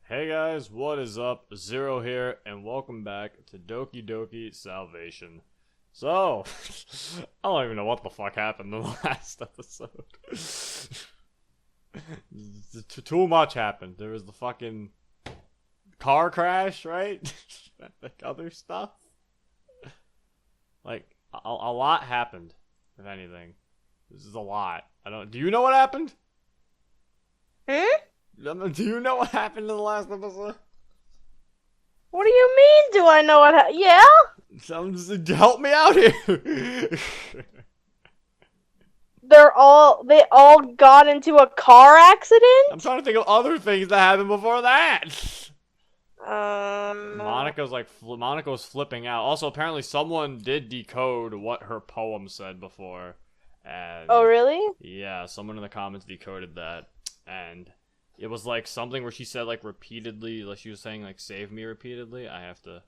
Hey guys, what is up? Zero here, and welcome back to Doki Doki Salvation. So, I don't even know what the fuck happened in the last episode. Too much happened. There was the fucking car crash, right? Like other stuff. Like, a lot happened, if anything. This is a lot. Do you know what happened? Do you know what happened in the last episode? What do you mean? Do I know what? Yeah. Help me out here. They all got into a car accident. I'm trying to think of other things that happened before that. Um. Monica was flipping out. Also, apparently, someone did decode what her poem said before. And Oh, really? yeah, someone in the comments decoded that, and it was like something where she said like repeatedly, like she was saying like "save me" repeatedly. I have to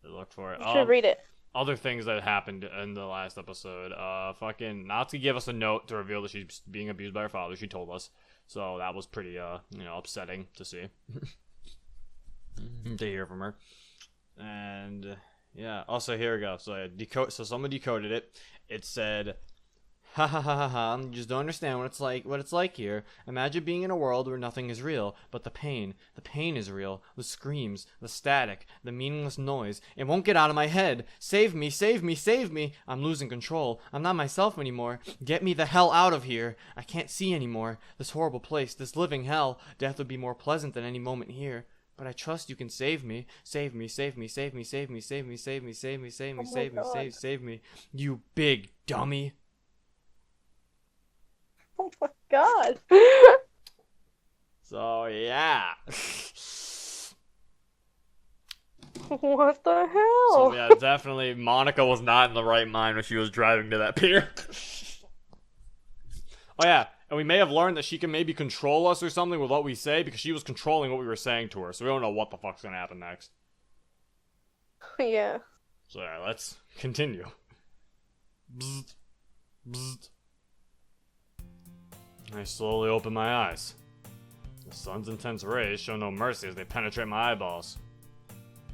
look for it. You should read it. Other things that happened in the last episode. Fucking Natsuki gave us a note to reveal that she's being abused by her father. She told us, so that was pretty upsetting to see. To hear from her. And yeah, also here we go. So someone decoded it. It said, "Ha ha ha ha ha, you just don't understand what it's like here. Imagine being in a world where nothing is real, but the pain is real. The screams, the static, the meaningless noise. It won't get out of my head. Save me, save me, save me. I'm losing control. I'm not myself anymore. Get me the hell out of here. I can't see anymore. This horrible place, this living hell. Death would be more pleasant than any moment here. But I trust you can save me. Save me, save me, save me, save me, save me, save me, save me, save me, save me, save me. You big dummy." Oh my god. So yeah. What the hell? So yeah, definitely Monica was not in the right mind when she was driving to that pier. Oh yeah, and we may have learned that she can maybe control us or something with what we say because she was controlling what we were saying to her. So we don't know what the fuck's gonna happen next. Yeah. So yeah, let's continue. Bzzzt. Bzzzt. I slowly open my eyes. The sun's intense rays show no mercy as they penetrate my eyeballs.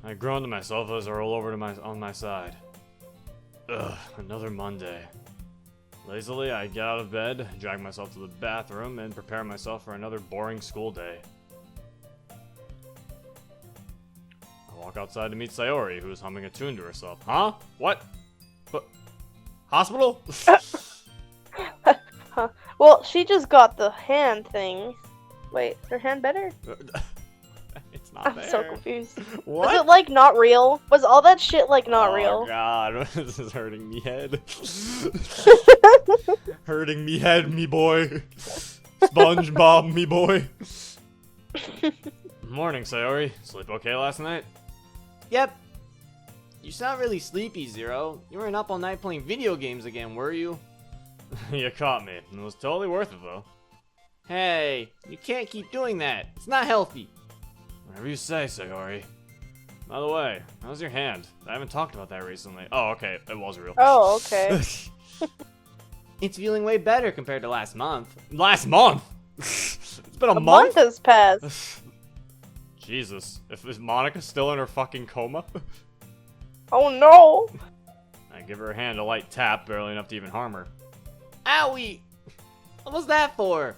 I groan to myself as I roll over on my side. Ugh, another Monday. Lazily, I get out of bed, drag myself to the bathroom, and prepare myself for another boring school day. I walk outside to meet Sayori, who is humming a tune to herself. Huh? What? But hospital? Well, she just got the hand thing. Wait, is her hand better? It's not I'm there. so confused. What? Was it like not real? Was all that shit like not Oh real? god, this is hurting me head. Hurting me head, me boy. SpongeBob, me boy. Morning, Sayori. Sleep okay last night? Yep. You sound really sleepy, Zero. You weren't up all night playing video games again, were you? You caught me. It was totally worth it, though. Hey, you can't keep doing that. It's not healthy. Whatever you say, Sayori. By the way, how's your hand? I haven't talked about that recently. Oh, okay. It was real. Oh, okay. It's feeling way better compared to last month. Last month? It's been a A month? month has passed. Jesus. Is Monica still in her fucking coma? Oh no. I give her hand a light tap, barely enough to even harm her. Owie! What was that for?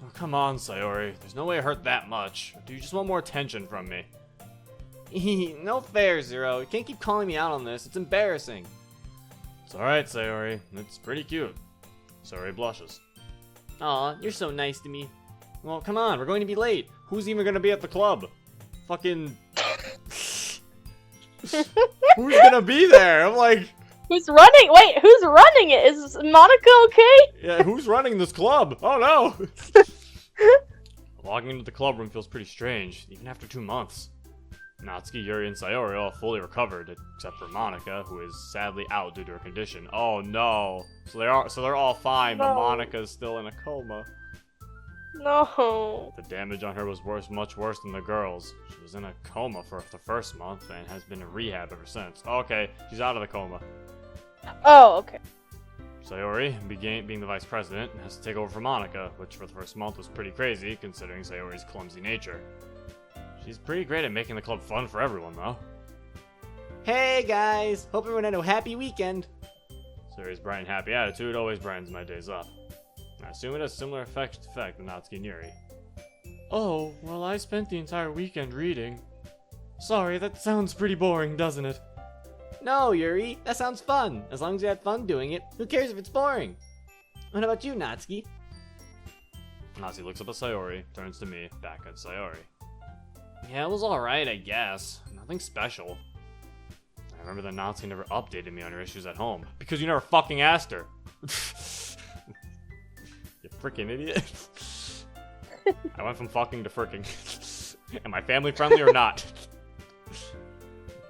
Oh, come on, Sayori. There's no way it hurt that much. Do you just want more attention from me? No fair, Zero. You can't keep calling me out on this. It's embarrassing. It's alright, Sayori. It's pretty cute. Sayori blushes. Aw, you're so nice to me. Well, come on. We're going to be late. Who's even going to be at the club? Fucking... Who's going to be there? I'm like... Who's running? Wait, who's running it? Is Monica okay? Yeah, who's running this club? Oh no! Walking into the club room feels pretty strange, even after 2 months. Natsuki, Yuri, and Sayori are all fully recovered, except for Monica, who is sadly out due to her condition. Oh no! So they're all fine, but No. Monica's still in a coma. No. The damage on her was much worse than the girls. She was in a coma for the first month and has been in rehab ever since. Okay, she's out of the coma. Oh, okay. Sayori, being the vice president, has to take over for Monica, which for the first month was pretty crazy, considering Sayori's clumsy nature. She's pretty great at making the club fun for everyone, though. Hey guys! Hope everyone had a happy weekend! Sayori's bright and happy attitude always brightens my days up. I assume it has similar effect to Natsuki and Yuri. Oh, well, I spent the entire weekend reading. Sorry, that sounds pretty boring, doesn't it? No, Yuri, that sounds fun. As long as you had fun doing it, who cares if it's boring? What about you, Natsuki? Natsuki looks up at Sayori, turns to me, back at Sayori. Yeah, it was alright, I guess. Nothing special. I remember that Natsuki never updated me on her issues at home. Because you never fucking asked her. You freaking idiot. I went from fucking to fricking. Am I family friendly or not?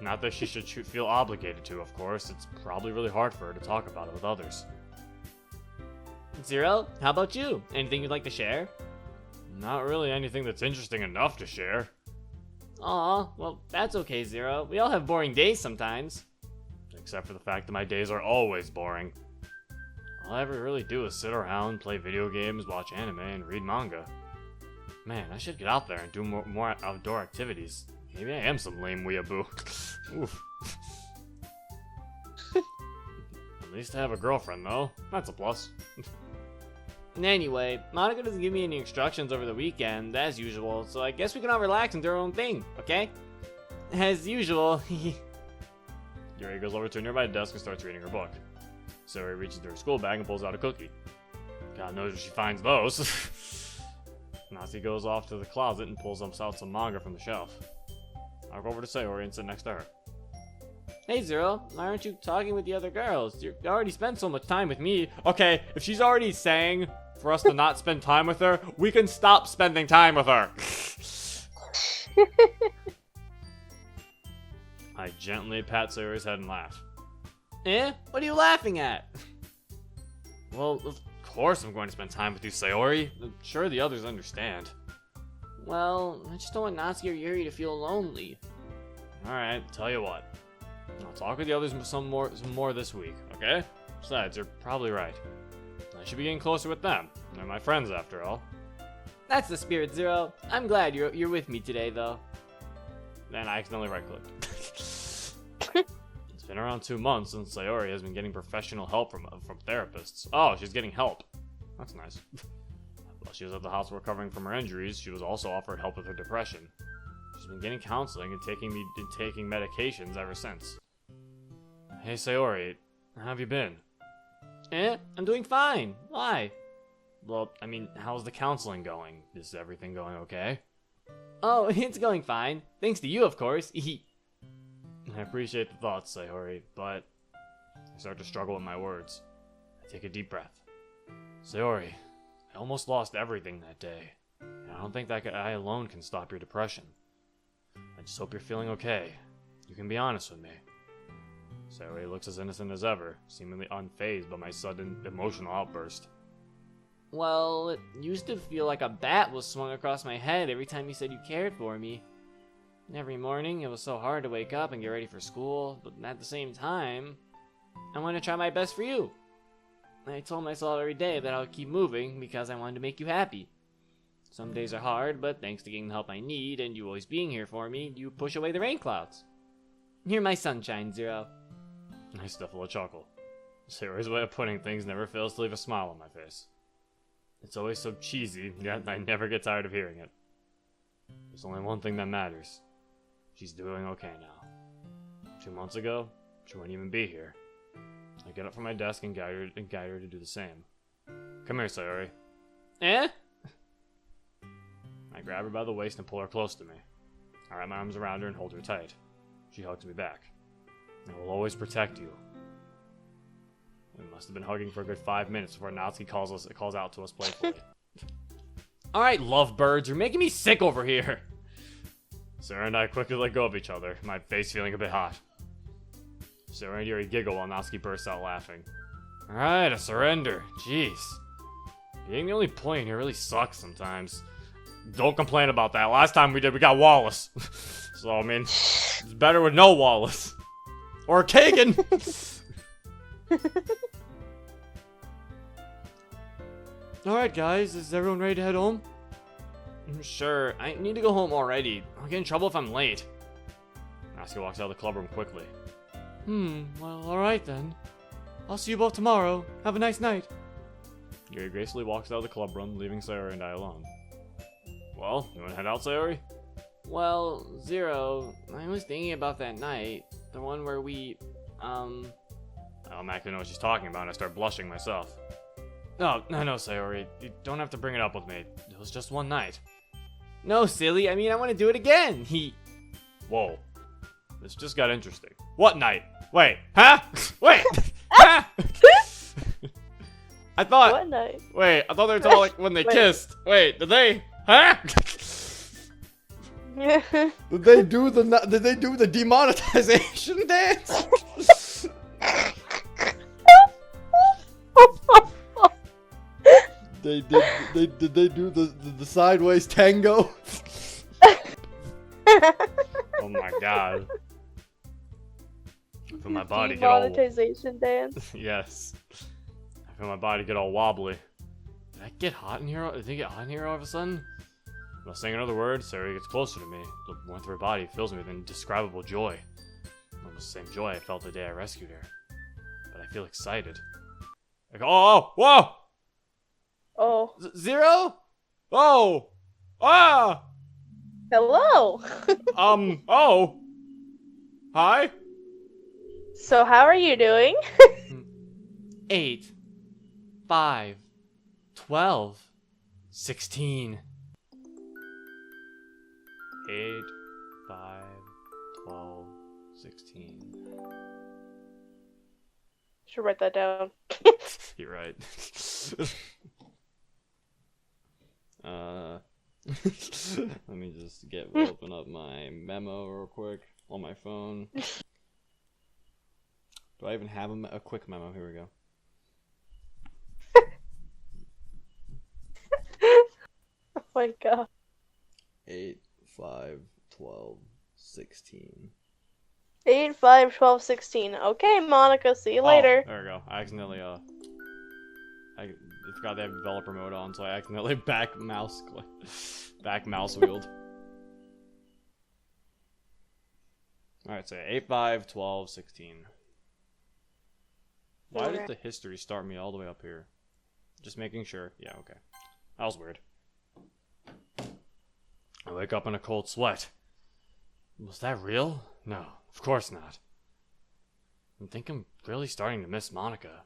Not that she should feel obligated to, of course. It's probably really hard for her to talk about it with others. Zero, how about you? Anything you'd like to share? Not really anything that's interesting enough to share. Aw, well, that's okay, Zero. We all have boring days sometimes. Except for the fact that my days are always boring. All I ever really do is sit around, play video games, watch anime, and read manga. Man, I should get out there and do more outdoor activities. Maybe I am some lame weeaboo. Oof. At least I have a girlfriend, though. That's a plus. Anyway, Monica doesn't give me any instructions over the weekend, as usual, so I guess we can all relax and do our own thing, okay? As usual. Yuri goes over to a nearby desk and starts reading her book. Sayori reaches into her school bag and pulls out a cookie. God knows where she finds those. Natsuki goes off to the closet and pulls out some manga from the shelf. I'll go over to Sayori and sit next to her. Hey Zero, why aren't you talking with the other girls? You already spent so much time with me. Okay, if she's already saying for us to not spend time with her, we can stop spending time with her. I gently pat Sayori's head and laugh. Eh? What are you laughing at? Well, of course I'm going to spend time with you, Sayori. I'm sure the others understand. Well, I just don't want Natsuki or Yuri to feel lonely. Alright, tell you what. I'll talk with the others some more this week, okay? Besides, you're probably right. I should be getting closer with them. They're my friends, after all. That's the spirit, Zero. I'm glad you're with me today, though. Then I accidentally right-clicked. It's been around 2 months since Sayori has been getting professional help from therapists. Oh, she's getting help. That's nice. While she was at the hospital recovering from her injuries, she was also offered help with her depression. She's been getting counseling and taking medications ever since. Hey Sayori, how have you been? I'm doing fine. Why? Well, I mean, how's the counseling going? Is everything going okay? Oh, it's going fine. Thanks to you, of course. I appreciate the thoughts, Sayori, but I start to struggle with my words. I take a deep breath. Sayori, I almost lost everything that day. And I don't think that I alone can stop your depression. I just hope you're feeling okay. You can be honest with me. Sayori looks as innocent as ever, seemingly unfazed by my sudden emotional outburst. Well, it used to feel like a bat was swung across my head every time you said you cared for me. Every morning, it was so hard to wake up and get ready for school, but at the same time, I want to try my best for you. I told myself every day that I would keep moving because I wanted to make you happy. Some days are hard, but thanks to getting the help I need and you always being here for me, you push away the rain clouds. You're my sunshine, Zero. I stifle a chuckle. Sayori's way of putting things never fails to leave a smile on my face. It's always so cheesy, yet I never get tired of hearing it. There's only one thing that matters. She's doing okay now. 2 months ago, she wouldn't even be here. I get up from my desk and guide her to do the same. Come here, Sayori. Eh? I grab her by the waist and pull her close to me. I wrap my arms around her and hold her tight. She hugs me back. I will always protect you. We must have been hugging for a good 5 minutes before Natsuki calls out to us playfully. Alright, lovebirds, you're making me sick over here! Sarah and I quickly let go of each other, my face feeling a bit hot. Sarah and Yuri giggle while Natsuki bursts out laughing. Alright, a surrender. Jeez. Being the only point here really sucks sometimes. Don't complain about that. Last time we got Wallace. So, I mean, it's better with no Wallace. Or Kagan! Alright guys, is everyone ready to head home? Sure, I need to go home already. I'll get in trouble if I'm late. Natsuki walks out of the clubroom quickly. Well, alright then. I'll see you both tomorrow. Have a nice night. Yuri gracefully walks out of the clubroom, leaving Sayori and I alone. Well, you wanna head out, Sayori? Well, Zero, I was thinking about that night. The one where we, I don't actually know what she's talking about, and I start blushing myself. No, Sayori. You don't have to bring it up with me. It was just one night. No, silly. I mean, I want to do it again. Whoa. This just got interesting. What night? Wait. Huh? Wait. Huh? I thought... What night? Wait, I thought they were talking like when they kissed. Wait, did they... Huh? Did they do the demonetization dance? Did they do the sideways tango? Oh my god. I feel my body get all... Demonetization dance? Yes. I feel my body get all wobbly. Did I get hot in here? Did it get hot in here all of a sudden? Without saying another word, Sayori gets closer to me. The warmth of her body fills me with indescribable joy. Almost the same joy I felt the day I rescued her. But I feel excited. I go, oh, whoa! Oh. Zero? Oh! Ah! Hello! Oh! Hi? So how are you doing? 8, 5, 12, 16. 8, 5, 12, 16. Should write that down. You're right. Let me just open up my memo real quick on my phone. Do I even have a quick memo? Here we go. Oh my god. 8, 5, 12, 16. 8, 5, 12, 16. Okay, Monica, see you later. There we go. I accidentally, I forgot they have developer mode on, so I accidentally back mouse wheeled. Alright, so 8, 5, 12, 16. Why did the history start me all the way up here? Just making sure. Yeah, okay. That was weird. I wake up in a cold sweat. Was that real? No, of course not. I think I'm really starting to miss Monica.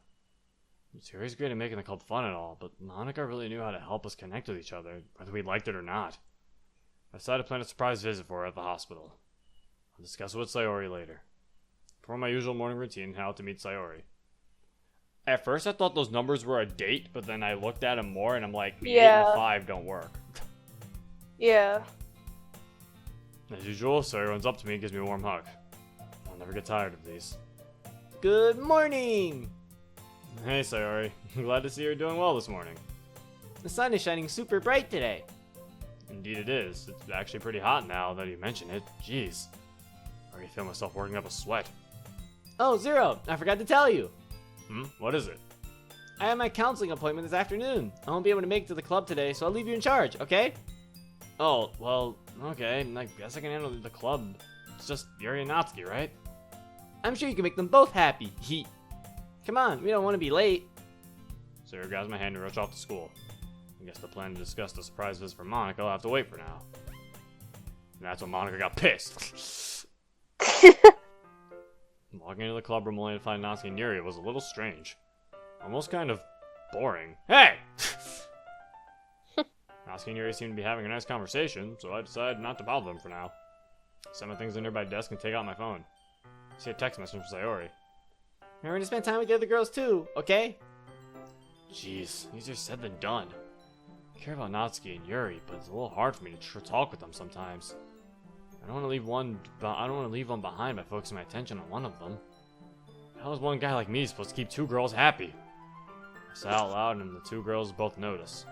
Sayori's great at making the club fun and all, but Monica really knew how to help us connect with each other, whether we liked it or not. I decided to plan a surprise visit for her at the hospital. I'll discuss it with Sayori later. Before my usual morning routine, head out to meet Sayori. At first I thought those numbers were a date, but then I looked at them more and I'm like, the 8 and the 5 don't work. Yeah. As usual, Sayori runs up to me and gives me a warm hug. I'll never get tired of these. Good morning! Hey Sayori, glad to see you're doing well this morning. The sun is shining super bright today. Indeed it is. It's actually pretty hot now that you mention it. Jeez. I already feel myself working up a sweat. Oh, Zero, I forgot to tell you. What is it? I have my counseling appointment this afternoon. I won't be able to make it to the club today, so I'll leave you in charge, okay? Oh, well, okay. I guess I can handle the club. It's just Yuri and Natsuki, right? I'm sure you can make them both happy. Come on, we don't want to be late. Sarah grabs my hand and rush off to school. I guess the plan to discuss the surprise visit for Monica will have to wait for now. And that's when Monica got pissed. Walking into the club room only to find Natsuki and Yuri was a little strange. Almost kind of boring. Hey! Natsuki and Yuri seemed to be having a nice conversation, so I decided not to bother them for now. I set my things in a nearby desk and take out my phone. I see a text message from Sayori. Remember to spend time with the other girls too, okay? Jeez, easier said than done. I care about Natsuki and Yuri, but it's a little hard for me to talk with them sometimes. I don't want to leave one behind by focusing my attention on one of them. How is one guy like me supposed to keep 2 girls happy? I said out loud, and the 2 girls both notice.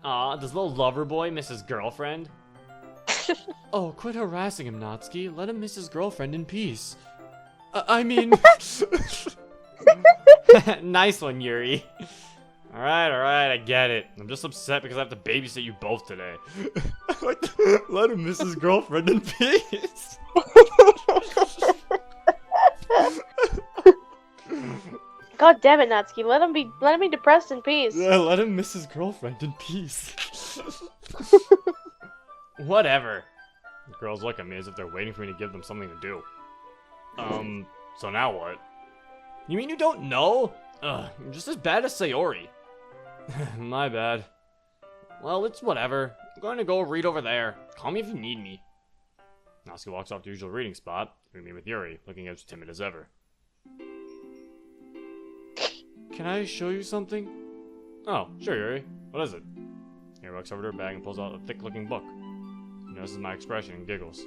Aw, does little lover boy miss his girlfriend? Oh, quit harassing him, Natsuki. Let him miss his girlfriend in peace. I mean... Nice one, Yuri. Alright, I get it. I'm just upset because I have to babysit you both today. Let him miss his girlfriend in peace. God damn it, Natsuki. Let him be depressed in peace. Yeah, let him miss his girlfriend in peace. Whatever. The girls look at me as if they're waiting for me to give them something to do. So now what? You mean you don't know? Ugh, you're just as bad as Sayori. My bad. Well, it's whatever. I'm going to go read over there. Call me if you need me. Natsuki walks off to the usual reading spot, leaving me with Yuri, looking as timid as ever. Can I show you something? Oh, sure, Yuri. What is it? Yuri walks over to her bag and pulls out a thick-looking book. He notices my expression and giggles.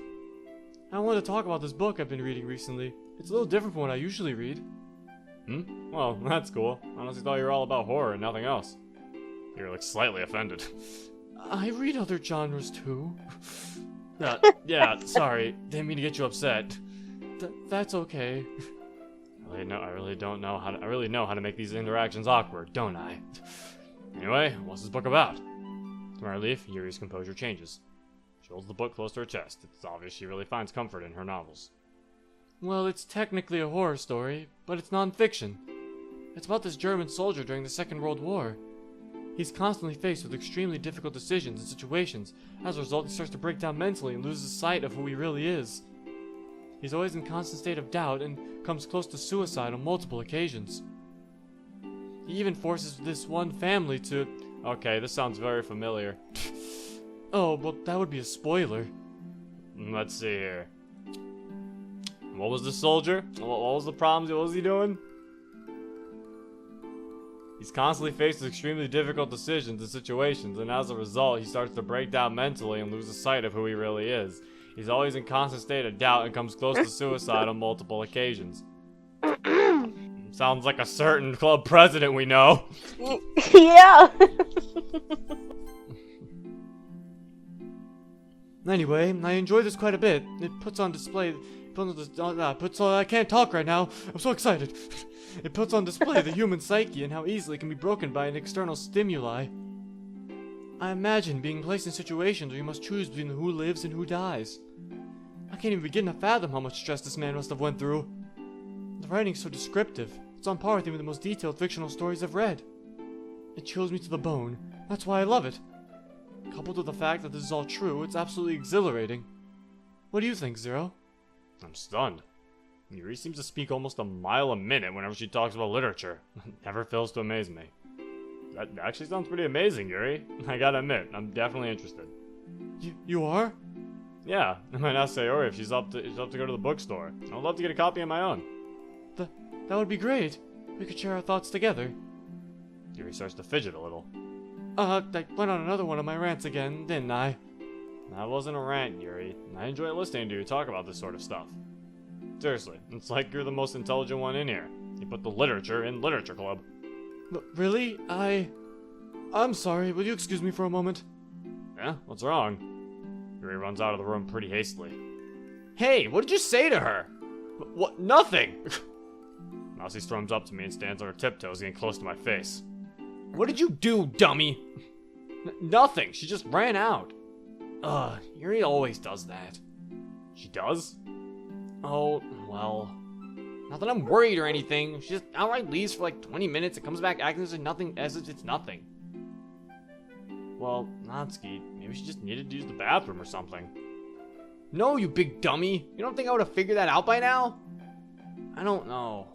I want to talk about this book I've been reading recently. It's a little different from what I usually read. Well, that's cool. I honestly thought you were all about horror and nothing else. Yuri looks slightly offended. I read other genres too. Yeah, sorry. Didn't mean to get you upset. That's okay. I really know how to make these interactions awkward, don't I? Anyway, what's this book about? To my relief, Yuri's composure changes. She holds the book close to her chest. It's obvious she really finds comfort in her novels. Well, it's technically a horror story, but it's non-fiction. It's about this German soldier during the Second World War. He's constantly faced with extremely difficult decisions and situations. As a result, he starts to break down mentally and loses sight of who he really is. He's always in constant state of doubt and comes close to suicide on multiple occasions. He even forces this one family to... Okay, this sounds very familiar. Oh, well, that would be a spoiler. Let's see here. What was the soldier? What was the problems? What was he doing? He's constantly faced with extremely difficult decisions and situations, and as a result, he starts to break down mentally and loses sight of who he really is. He's always in constant state of doubt and comes close to suicide on multiple occasions. Sounds like a certain club president we know. Yeah. Anyway, I enjoy this quite a bit. It puts on display... I can't talk right now. I'm so excited. It puts on display the human psyche and how easily it can be broken by an external stimuli. I imagine being placed in situations where you must choose between who lives and who dies. I can't even begin to fathom how much stress this man must have went through. The writing's so descriptive. It's on par with even the most detailed fictional stories I've read. It chills me to the bone. That's why I love it. Coupled with the fact that this is all true, it's absolutely exhilarating. What do you think, Zero? I'm stunned. Yuri seems to speak almost a mile a minute whenever she talks about literature. Never fails to amaze me. That actually sounds pretty amazing, Yuri. I gotta admit, I'm definitely interested. You are? Yeah, I might ask Sayori if she's up to go to the bookstore. I'd love to get a copy of my own. That would be great. We could share our thoughts together. Yuri starts to fidget a little. I went on another one of my rants again, didn't I? That wasn't a rant, Yuri. I enjoy listening to you talk about this sort of stuff. Seriously, it's like you're the most intelligent one in here. You put the literature in literature club. Really? I'm sorry, will you excuse me for a moment? Yeah, what's wrong? Yuri runs out of the room pretty hastily. Hey, what did you say to her? What? Nothing! Mousy storms up to me and stands on her tiptoes, getting close to my face. What did you do, dummy? Nothing, she just ran out. Yuri always does that. She does? Oh, well. Not that I'm worried or anything. She just outright leaves for like 20 minutes and comes back acting as if it's nothing. Well, Natsuki, maybe she just needed to use the bathroom or something. No, you big dummy. You don't think I would have figured that out by now? I don't know.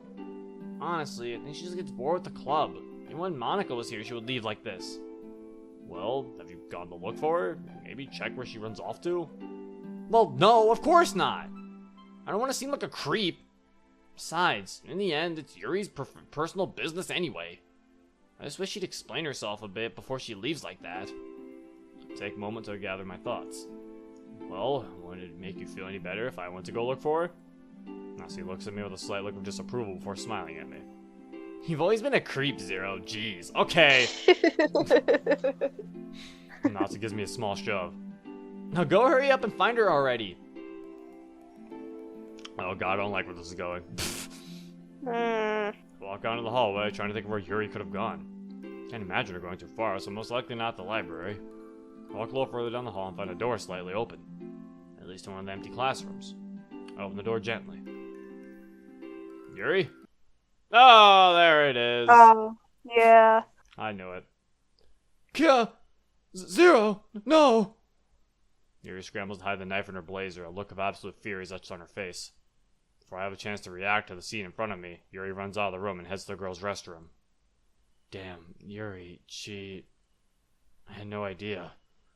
Honestly, I think she just gets bored with the club. Even when Monica was here, she would leave like this. Well, have you gone to look for her? Maybe check where she runs off to? Well, no, of course not. I don't want to seem like a creep. Besides, in the end, it's Yuri's personal business anyway. I just wish she'd explain herself a bit before she leaves like that. I take a moment to gather my thoughts. Well, would it make you feel any better if I went to go look for her? Natsuki looks at me with a slight look of disapproval before smiling at me. You've always been a creep, Zero. Jeez. Okay. Natsuki gives me a small shove. Now go hurry up and find her already. Oh god, I don't like where this is going. Walk out into the hallway, trying to think of where Yuri could have gone. Can't imagine her going too far, so most likely not the library. I walk a little further down the hall and find a door slightly open. At least in one of the empty classrooms. I open the door gently. Yuri? Oh, there it is. Oh, yeah. I knew it. Kia! Zero! No! Yuri scrambles to hide the knife in her blazer, a look of absolute fear is etched on her face. Before I have a chance to react to the scene in front of me, Yuri runs out of the room and heads to the girls' restroom. Damn, Yuri, I had no idea.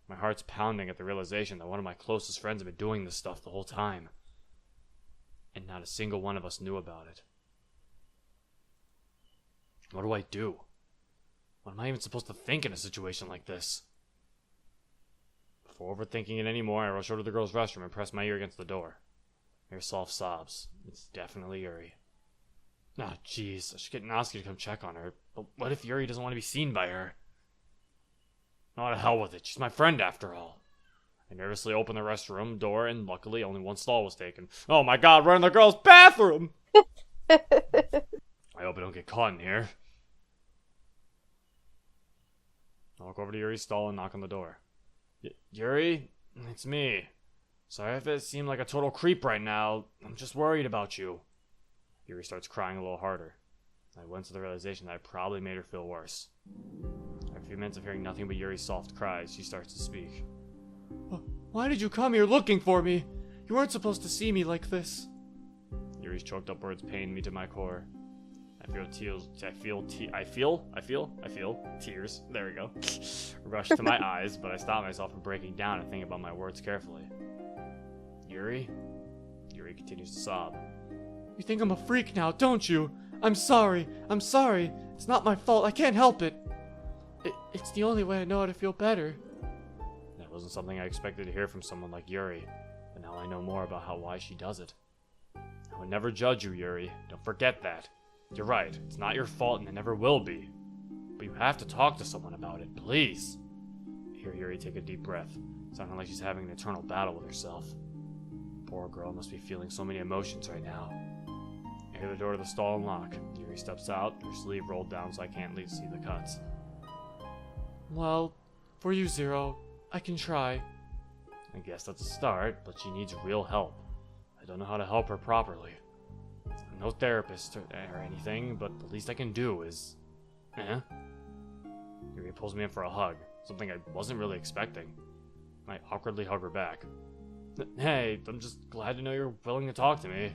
My heart's pounding at the realization that one of my closest friends had been doing this stuff the whole time. And not a single one of us knew about it. What do I do? What am I even supposed to think in a situation like this? Before overthinking it anymore, I rush over to the girls' restroom and press my ear against the door. I hear soft sobs. It's definitely Yuri. Oh, jeez, I should get Natsuki to come check on her. But what if Yuri doesn't want to be seen by her? Oh, to hell with it. She's my friend after all. I nervously open the restroom door, and luckily only one stall was taken. Oh my god, we're in the girls' bathroom! I hope I don't get caught in here. I walk over to Yuri's stall and knock on the door. Yuri? It's me. Sorry if it seemed like a total creep right now. I'm just worried about you. Yuri starts crying a little harder. I went to the realization that I probably made her feel worse. After a few minutes of hearing nothing but Yuri's soft cries, she starts to speak. Why did you come here looking for me? You weren't supposed to see me like this. Yuri's choked up words pain me to my core. I feel tears. There we go. Rush to my eyes, but I stop myself from breaking down and think about my words carefully. Yuri? Yuri continues to sob. You think I'm a freak now, don't you? I'm sorry. It's not my fault. I can't help it. It's the only way I know how to feel better. That wasn't something I expected to hear from someone like Yuri, but now I know more about why she does it. I would never judge you, Yuri. Don't forget that. You're right. It's not your fault and it never will be. But you have to talk to someone about it, please. I hear Yuri take a deep breath, sounding like she's having an eternal battle with herself. Poor girl must be feeling so many emotions right now. I hear the door to the stall unlock. Yuri steps out, her sleeve rolled down so I can't at least see the cuts. Well, for you, Zero, I can try. I guess that's a start, but she needs real help. I don't know how to help her properly. I'm no therapist or anything, but the least I can do is... Yuri pulls me in for a hug, something I wasn't really expecting. I awkwardly hug her back. Hey, I'm just glad to know you're willing to talk to me.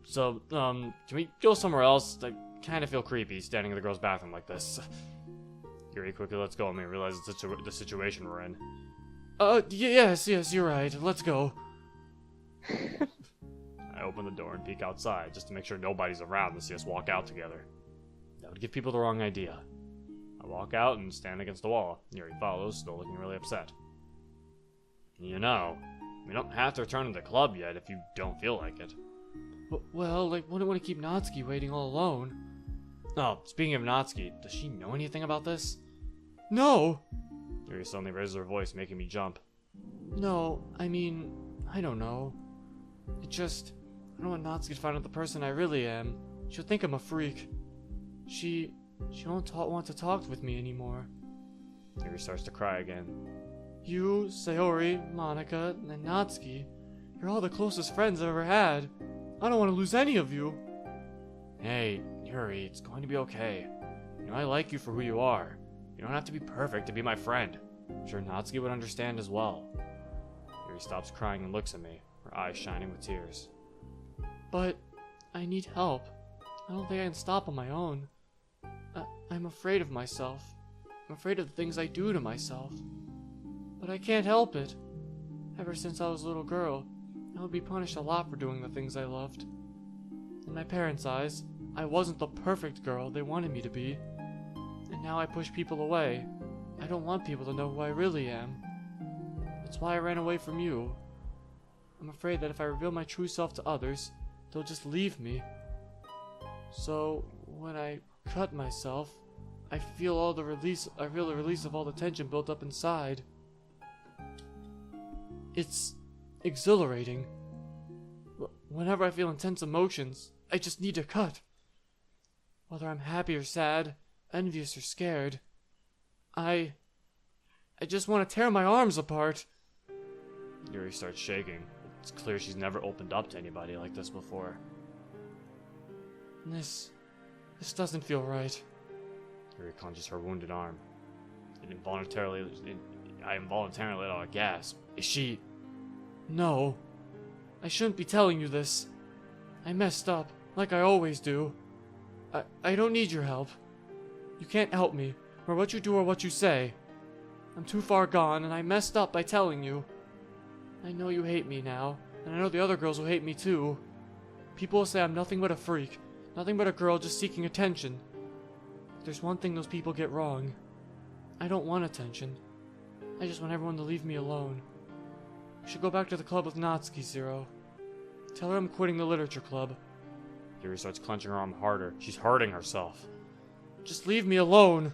So, can we go somewhere else? I kind of feel creepy standing in the girls' bathroom like this. Yuri quickly lets go of me and realizes the situation we're in. Yes, you're right. Let's go. I open the door and peek outside just to make sure nobody's around to see us walk out together. That would give people the wrong idea. I walk out and stand against the wall. Yuri follows, still looking really upset. You know, we don't have to return to the club yet if you don't feel like it. Well, wouldn't want to keep Natsuki waiting all alone. Oh, speaking of Natsuki, does she know anything about this? No! Yuri suddenly raises her voice, making me jump. No, I mean, I don't know. I don't want Natsuki to find out the person I really am. She'll think I'm a freak. She won't want to talk with me anymore. Yuri starts to cry again. You, Sayori, Monica, and Natsuki, you're all the closest friends I've ever had. I don't want to lose any of you. Hey, Yuri, it's going to be okay. You know I like you for who you are. You don't have to be perfect to be my friend. I'm sure Natsuki would understand as well. Yuri stops crying and looks at me, her eyes shining with tears. But I need help. I don't think I can stop on my own. I'm afraid of myself. I'm afraid of the things I do to myself. But I can't help it. Ever since I was a little girl, I would be punished a lot for doing the things I loved. In my parents' eyes, I wasn't the perfect girl they wanted me to be. And now I push people away. I don't want people to know who I really am. That's why I ran away from you. I'm afraid that if I reveal my true self to others, they'll just leave me. So, when I cut myself, I feel the release of all the tension built up inside. It's exhilarating. Whenever I feel intense emotions, I just need to cut. Whether I'm happy or sad, envious or scared, I just want to tear my arms apart. Yuri starts shaking. It's clear she's never opened up to anybody like this before. This doesn't feel right. Yuri clenches her wounded arm. I involuntarily let out a gasp. Is she... No. I shouldn't be telling you this. I messed up, like I always do. I don't need your help. You can't help me, or what you do or what you say. I'm too far gone, and I messed up by telling you. I know you hate me now, and I know the other girls will hate me too. People will say I'm nothing but a freak, nothing but a girl just seeking attention. But there's one thing those people get wrong. I don't want attention. I just want everyone to leave me alone. You should go back to the club with Natsuki, Zero. Tell her I'm quitting the literature club. Yuri starts clenching her arm harder. She's hurting herself. Just leave me alone.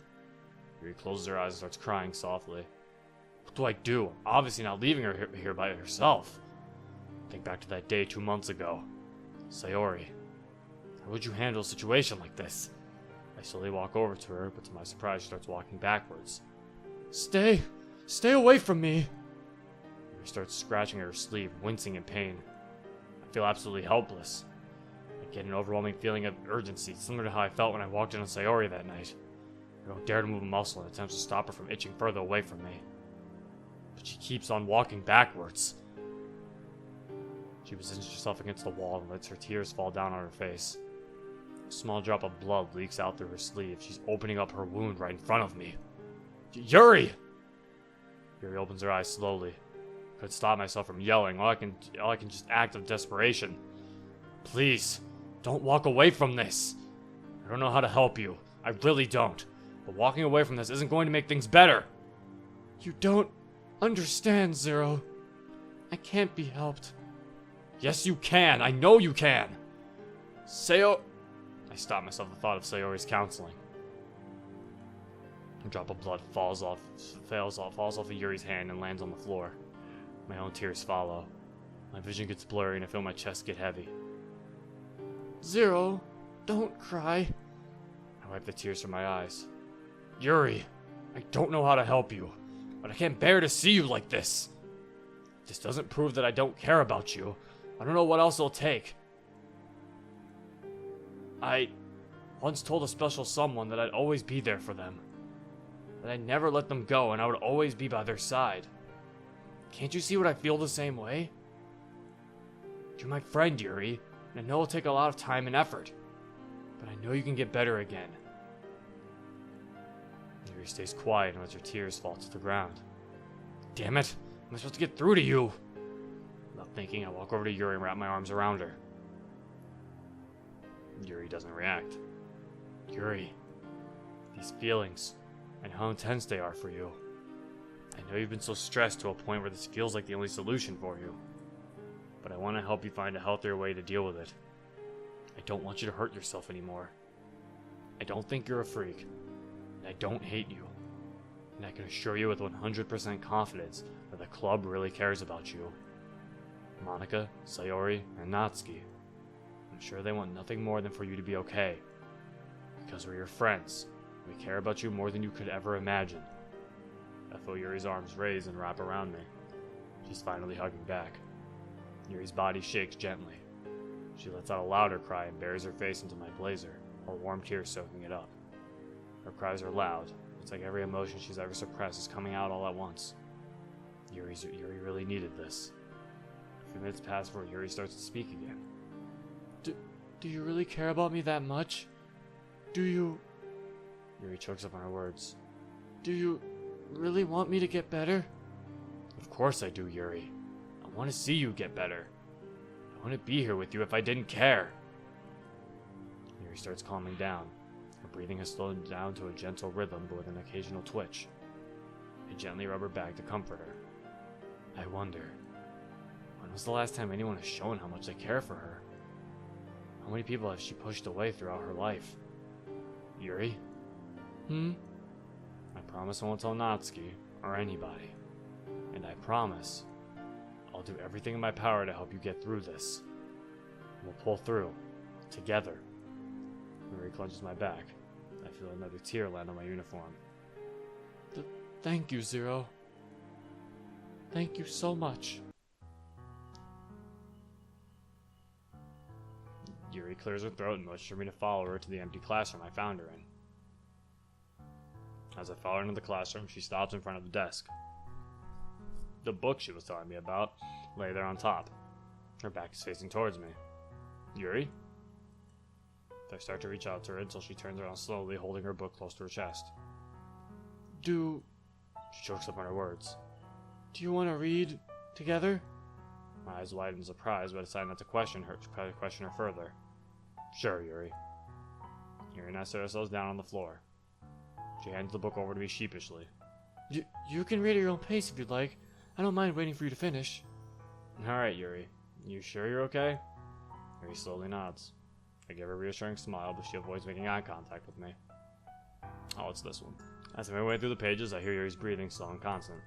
Yuri closes her eyes and starts crying softly. What do I do? I'm obviously not leaving her here by herself. Think back to that day 2 months ago. Sayori. How would you handle a situation like this? I slowly walk over to her, but to my surprise she starts walking backwards. Stay away from me. Yuri starts scratching at her sleeve, wincing in pain. I feel absolutely helpless. I get an overwhelming feeling of urgency, similar to how I felt when I walked in on Sayori that night. I don't dare to move a muscle in attempts to stop her from itching further away from me. But she keeps on walking backwards. She positions herself against the wall and lets her tears fall down on her face. A small drop of blood leaks out through her sleeve. She's opening up her wound right in front of me. Yuri! Yuri opens her eyes slowly. Couldn't stop myself from yelling. All I can just act of desperation. Please, don't walk away from this. I don't know how to help you. I really don't. But walking away from this isn't going to make things better. You don't understand, Zero. I can't be helped. Yes, you can. I know you can. I stop myself at the thought of Sayori's counseling. A drop of blood falls off of Yuri's hand and lands on the floor. My own tears follow. My vision gets blurry and I feel my chest get heavy. Zero, don't cry. I wipe the tears from my eyes. Yuri, I don't know how to help you, but I can't bear to see you like this. This doesn't prove that I don't care about you. I don't know what else it'll take. I once told a special someone that I'd always be there for them. That I'd never let them go and I would always be by their side. Can't you see what I feel the same way? You're my friend, Yuri, and I know it'll take a lot of time and effort. But I know you can get better again. Yuri stays quiet and lets her tears fall to the ground. Damn it! Am I supposed to get through to you? Without thinking, I walk over to Yuri and wrap my arms around her. Yuri doesn't react. Yuri, these feelings, and how intense they are for you. I know you've been so stressed to a point where this feels like the only solution for you. But I want to help you find a healthier way to deal with it. I don't want you to hurt yourself anymore. I don't think you're a freak. And I don't hate you. And I can assure you with 100% confidence that the club really cares about you. Monica, Sayori, and Natsuki. I'm sure they want nothing more than for you to be okay. Because we're your friends. We care about you more than you could ever imagine. I feel Yuri's arms raise and wrap around me. She's finally hugging back. Yuri's body shakes gently. She lets out a louder cry and buries her face into my blazer, her warm tears soaking it up. Her cries are loud. It's like every emotion she's ever suppressed is coming out all at once. Yuri really needed this. A few minutes pass before Yuri starts to speak again. Do you really care about me that much? Do you... Yuri chokes up on her words. Do you really want me to get better? Of course I do, Yuri. I want to see you get better. I wouldn't be here with you if I didn't care. Yuri starts calming down. Her breathing has slowed down to a gentle rhythm, but with an occasional twitch. I gently rub her back to comfort her. I wonder, when was the last time anyone has shown how much they care for her? How many people has she pushed away throughout her life? Yuri? I promise I won't tell Natsuki, or anybody. And I promise, I'll do everything in my power to help you get through this. We'll pull through, together. Yuri clenches my back. I feel another tear land on my uniform. Thank you, Zero. Thank you so much. Yuri clears her throat and motions for me to follow her to the empty classroom I found her in. As I follow her into the classroom, she stops in front of the desk. The book she was telling me about lay there on top. Her back is facing towards me. Yuri? I start to reach out to her until she turns around slowly, holding her book close to her chest. She chokes up on her words. Do you want to read together? My eyes widen in surprise, but I decide not to question her further. Sure, Yuri. Yuri and I set ourselves down on the floor. She hands the book over to me sheepishly. You can read at your own pace if you'd like. I don't mind waiting for you to finish. Alright, Yuri. You sure you're okay? Yuri slowly nods. I give her a reassuring smile, but she avoids making eye contact with me. Oh, it's this one. As I make my way through the pages, I hear Yuri's breathing slow and constant.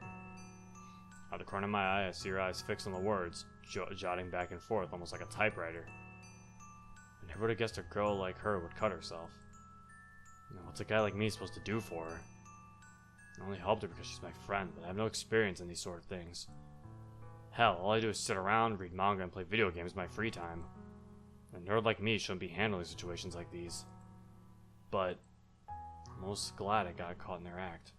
Out of the corner of my eye, I see her eyes fixed on the words, jotting back and forth, almost like a typewriter. I never would have guessed a girl like her would cut herself. What's a guy like me supposed to do for her? I only helped her because she's my friend, but I have no experience in these sort of things. Hell, all I do is sit around, read manga, and play video games in my free time. A nerd like me shouldn't be handling situations like these. But I'm most glad I got caught in their act.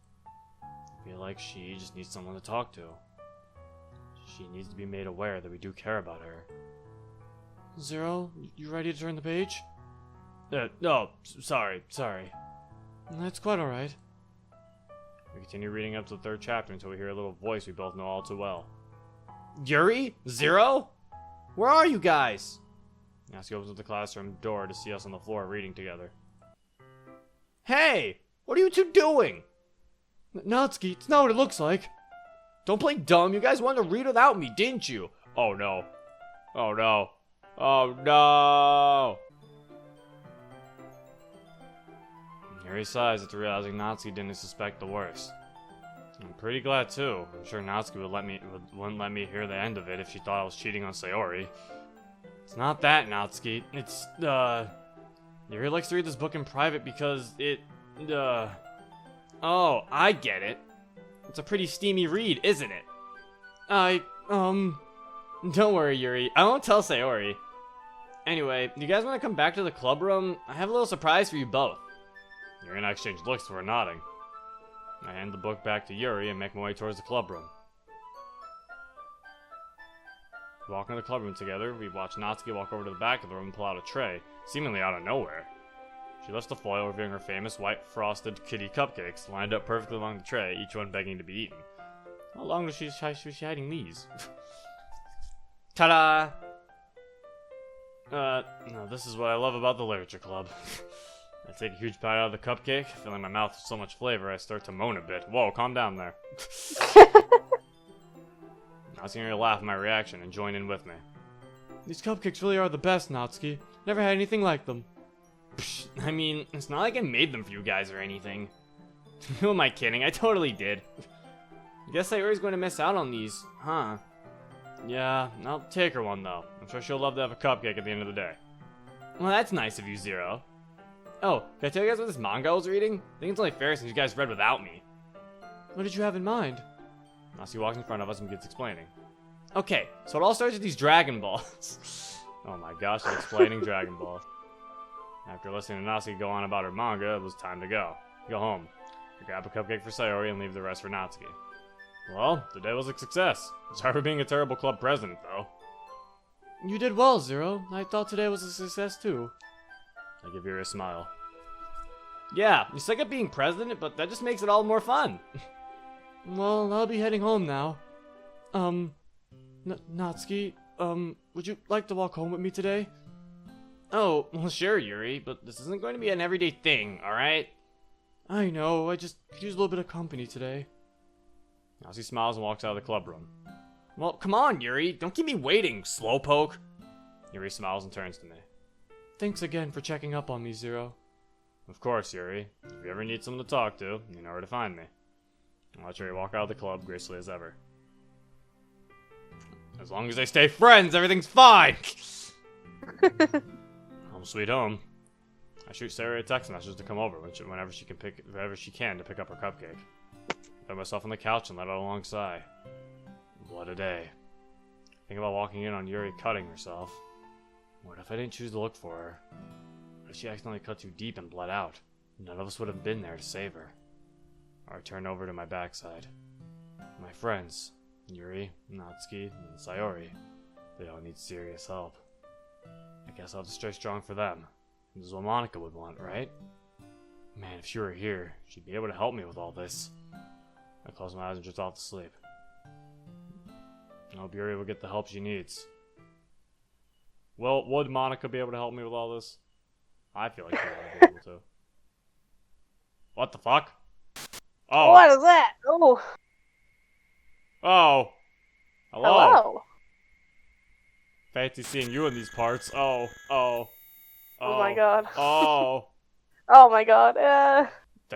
I feel like she just needs someone to talk to. She needs to be made aware that we do care about her. Zero, you ready to turn the page? No, sorry. That's quite alright. We continue reading up to the 3rd chapter until we hear a little voice we both know all too well. Yuri? Zero? Where are you guys? Natsuki opens up the classroom door to see us on the floor reading together. Hey! What are you two doing? Natsuki, it's not what it looks like. Don't play dumb. You guys wanted to read without me, didn't you? Oh no. Oh no. Oh no. Yuri sighs after realizing Natsuki didn't suspect the worst. I'm pretty glad too. I'm sure Natsuki wouldn't let me hear the end of it if she thought I was cheating on Sayori. It's not that, Natsuki. It's, Yuri likes to read this book in private because oh, I get it. It's a pretty steamy read, isn't it? Don't worry, Yuri. I won't tell Sayori. Anyway, do you guys want to come back to the club room? I have a little surprise for you both. Yuri and I exchange looks before nodding. I hand the book back to Yuri and make my way towards the club room. We walk into the club room together. We watch Natsuki walk over to the back of the room and pull out a tray, seemingly out of nowhere. She lifts the foil, revealing her famous white frosted kitty cupcakes lined up perfectly along the tray, each one begging to be eaten. How long was she hiding these? Ta-da! No, this is what I love about the literature club. I take a huge bite out of the cupcake, filling my mouth with so much flavor I start to moan a bit. Whoa, calm down there. Natsuki and I laugh at my reaction and join in with me. These cupcakes really are the best, Natsuki. Never had anything like them. Psh, I mean, it's not like I made them for you guys or anything. Who am I kidding? I totally did. Guess Sayori's going to miss out on these, huh? Yeah, I'll take her one though. I'm sure she'll love to have a cupcake at the end of the day. Well, that's nice of you, Zero. Oh, can I tell you guys what this manga I was reading? I think it's only fair since you guys read without me. What did you have in mind? Natsuki walks in front of us and begins explaining. Okay, so it all starts with these Dragon Balls. Oh my gosh, I'm explaining Dragon Ball. After listening to Natsuki go on about her manga, it was time to go. Go home. I grab a cupcake for Sayori and leave the rest for Natsuki. Well, the day was a success. Sorry for being a terrible club president, though. You did well, Zero. I thought today was a success, too. I give her a smile. Yeah, you suck at being president, but that just makes it all more fun. Well, I'll be heading home now. Natsuki, would you like to walk home with me today? Oh, well sure, Yuri, but this isn't going to be an everyday thing, alright? I know, I just could use a little bit of company today. Natsuki smiles and walks out of the club room. Well, come on, Yuri, don't keep me waiting, slowpoke. Yuri smiles and turns to me. Thanks again for checking up on me, Zero. Of course, Yuri. If you ever need someone to talk to, you know where to find me. I'll let Yuri walk out of the club gracefully as ever. As long as they stay friends, everything's fine! Home sweet home. I shoot Sayori a text message to come over whenever she can to pick up her cupcake. Throw myself on the couch and let out a long sigh. What a day. Think about walking in on Yuri cutting herself. What if I didn't choose to look for her? What if she accidentally cut too deep and bled out? None of us would have been there to save her. I turned over to my backside. My friends, Yuri, Natsuki, and Sayori, they all need serious help. I guess I'll have to stay strong for them. This is what Monica would want, right? Man, if she were here, she'd be able to help me with all this. I closed my eyes and just off to sleep. I hope Yuri will get the help she needs. Well, would Monica be able to help me with all this? I feel like she would be able to. What the fuck? Oh. What is that? Oh. Oh. Hello. Hello. Fancy seeing you in these parts. Oh. Oh. Oh my god. Oh. Oh my god. I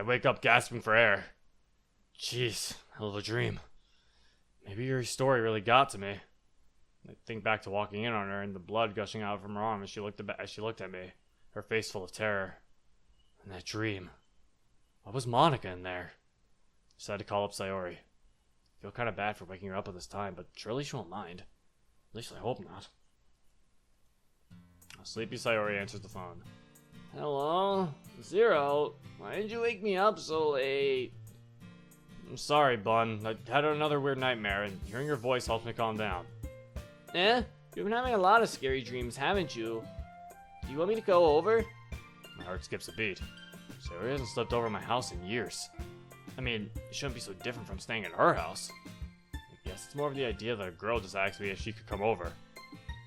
wake up gasping for air. Jeez, hell of a dream. Maybe Yuri's story really got to me. I think back to walking in on her and the blood gushing out from her arm as she looked at me, her face full of terror. And that dream. Why was Monica in there? I decided to call up Sayori. I feel kind of bad for waking her up at this time, but surely she won't mind. At least I hope not. A sleepy Sayori answers the phone. Hello? Zero? Why did you wake me up so late? I'm sorry, Bun. I had another weird nightmare, and hearing your voice helps me calm down. Eh? You've been having a lot of scary dreams, haven't you? Do you want me to go over? My heart skips a beat. Sayori hasn't slept over at my house in years. I mean, it shouldn't be so different from staying at her house. I guess it's more of the idea that a girl just asked me if she could come over.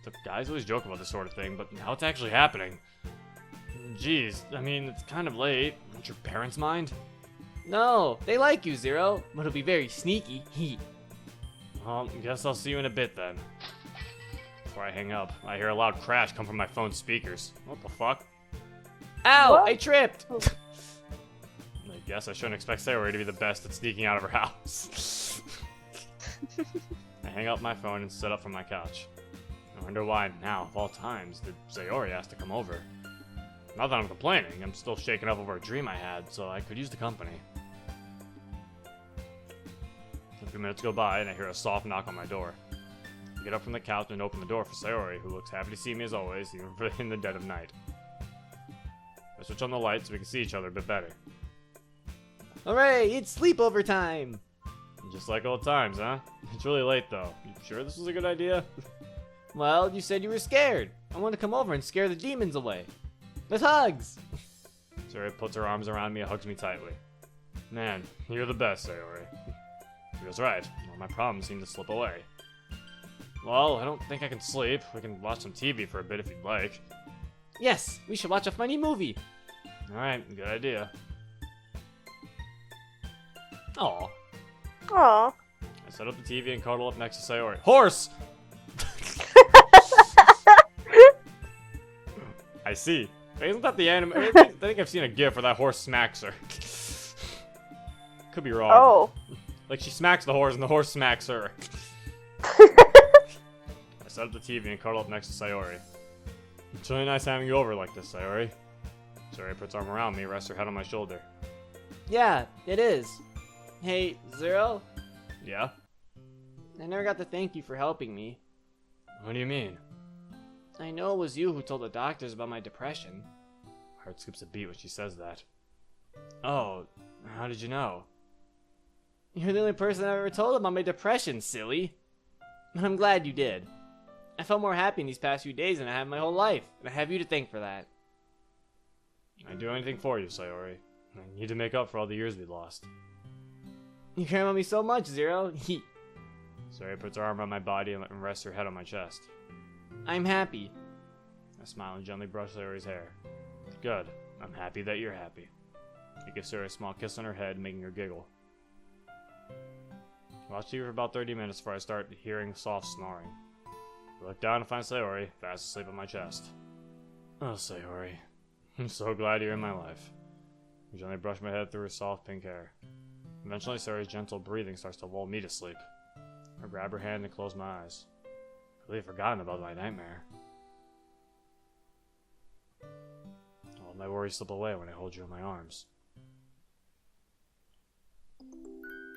The guys always joke about this sort of thing, but now it's actually happening. Jeez, I mean, it's kind of late. Don't your parents mind? No, they like you, Zero, but it'll be very sneaky. Well, guess I'll see you in a bit then. Before I hang up, I hear a loud crash come from my phone's speakers. What the fuck? Ow! What? I tripped! I guess I shouldn't expect Sayori to be the best at sneaking out of her house. I hang up my phone and sit up from my couch. I wonder why now, of all times, did Sayori ask to come over. Not that I'm complaining, I'm still shaken up over a dream I had, so I could use the company. A few minutes go by, and I hear a soft knock on my door. I get up from the couch and open the door for Sayori, who looks happy to see me as always, even in the dead of night. I switch on the light so we can see each other a bit better. Hooray, it's sleepover time! Just like old times, huh? It's really late, though. You sure this was a good idea? Well, you said you were scared. I want to come over and scare the demons away. With hugs! Sayori puts her arms around me and hugs me tightly. Man, you're the best, Sayori. She was right. All my problems seem to slip away. Well, I don't think I can sleep. We can watch some TV for a bit if you'd like. Yes, we should watch a funny movie. Alright, good idea. Aw. Aw. I set up the TV and cuddle up next to Sayori. Horse! I see. Isn't that the anime? I think I've seen a gif where that horse smacks her. Could be wrong. Oh. Like she smacks the horse and the horse smacks her. I set up the TV and cuddle up next to Sayori. It's really nice having you over like this, Sayori. Sayori puts her arm around me, rests her head on my shoulder. Yeah, it is. Hey, Zero? Yeah? I never got to thank you for helping me. What do you mean? I know it was you who told the doctors about my depression. My heart skips a beat when she says that. Oh, how did you know? You're the only person I've ever told about my depression, silly. But I'm glad you did. I felt more happy in these past few days than I have my whole life, and I have you to thank for that. I'd do anything for you, Sayori. I need to make up for all the years we lost. You care about me so much, Zero. Sayori puts her arm around my body and rests her head on my chest. I'm happy. I smile and gently brush Sayori's hair. Good. I'm happy that you're happy. I give Sayori a small kiss on her head, making her giggle. I watch TV for about 30 minutes before I start hearing soft snoring. I look down and find Sayori, fast asleep on my chest. Oh, Sayori. I'm so glad you're in my life. I gently brush my head through her soft pink hair. Eventually, Sayori's gentle breathing starts to lull me to sleep. I grab her hand and close my eyes. I've really forgotten about my nightmare. All my worries slip away when I hold you in my arms.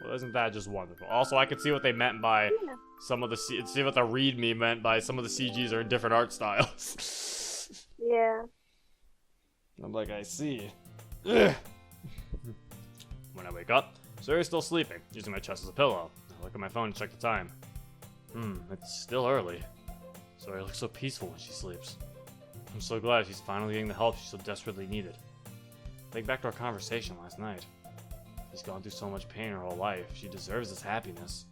Well, isn't that just wonderful? Also, I could see what they meant by some of the see what the readme meant by some of the CGs are in different art styles. Yeah. I'm like, I see. Ugh. When I wake up, Sayori's still sleeping, using my chest as a pillow. I look at my phone and check the time. It's still early. Sayori looks so peaceful when she sleeps. I'm so glad she's finally getting the help she so desperately needed. Think back to our conversation last night. She's gone through so much pain her whole life. She deserves this happiness.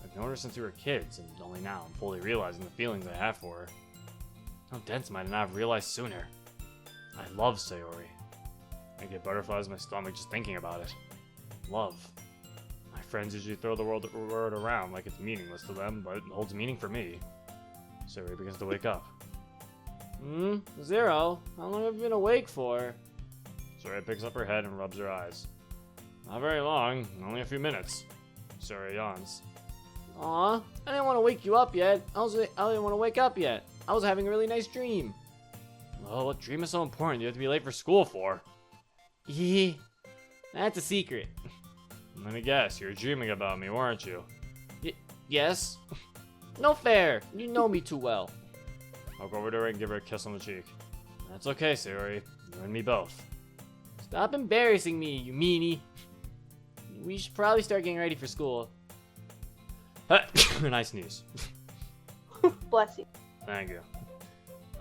I've known her since we were kids, and only now I'm fully realizing the feelings I have for her. How dense might I not have realized sooner? I love Sayori. I get butterflies in my stomach just thinking about it. Love. My friends usually throw the word around like it's meaningless to them, but it holds meaning for me. Sayori begins to wake up. Zero? How long have you been awake for? Sayori picks up her head and rubs her eyes. Not very long, only a few minutes. Sayori yawns. Aw, I didn't want to wake you up yet. I didn't want to wake up yet. I was having a really nice dream. Well, what dream is so important you have to be late for school for? That's a secret. Let me guess, you were dreaming about me, weren't you? Yes. No fair. You know me too well. I'll go over to her and give her a kiss on the cheek. That's okay, Sayori. You and me both. Stop embarrassing me, you meanie. We should probably start getting ready for school. Nice sneeze. Bless you. Thank you.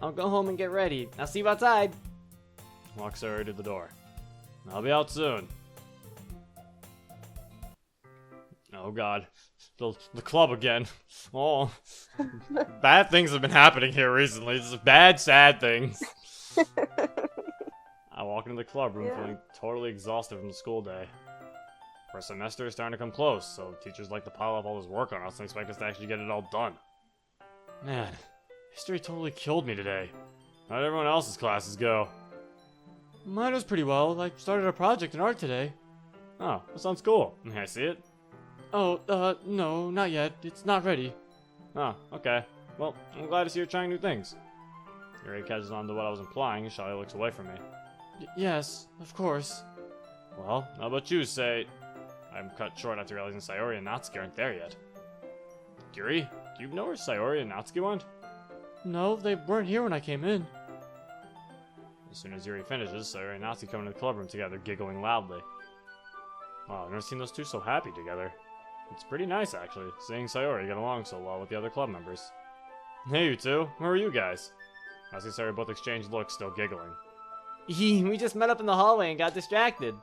I'll go home and get ready. I'll see you outside. Walk Sayori to the door. I'll be out soon. Oh god. The club again. Oh. Bad things have been happening here recently. Just bad, sad things. I walk into the club room feeling totally exhausted from the school day. Our semester is starting to come close, so teachers like to pile up all this work on us and expect us to actually get it all done. Man, history totally killed me today. How'd everyone else's classes go? Mine was pretty well. I started a project in art today. Oh, that sounds cool. May I see it? Oh, no, not yet. It's not ready. Oh, okay. Well, I'm glad to see you're trying new things. Yuri catches on to what I was implying and shyly looks away from me. Yes, of course. Well, how about you, say... I'm cut short after realizing Sayori and Natsuki aren't there yet. Yuri, do you know where Sayori and Natsuki went? No, they weren't here when I came in. As soon as Yuri finishes, Sayori and Natsuki come into the club room together, giggling loudly. Wow, I've never seen those two so happy together. It's pretty nice, actually, seeing Sayori get along so well with the other club members. Hey, you two, where are you guys? Natsuki and Sayori both exchange looks, still giggling. We just met up in the hallway and got distracted.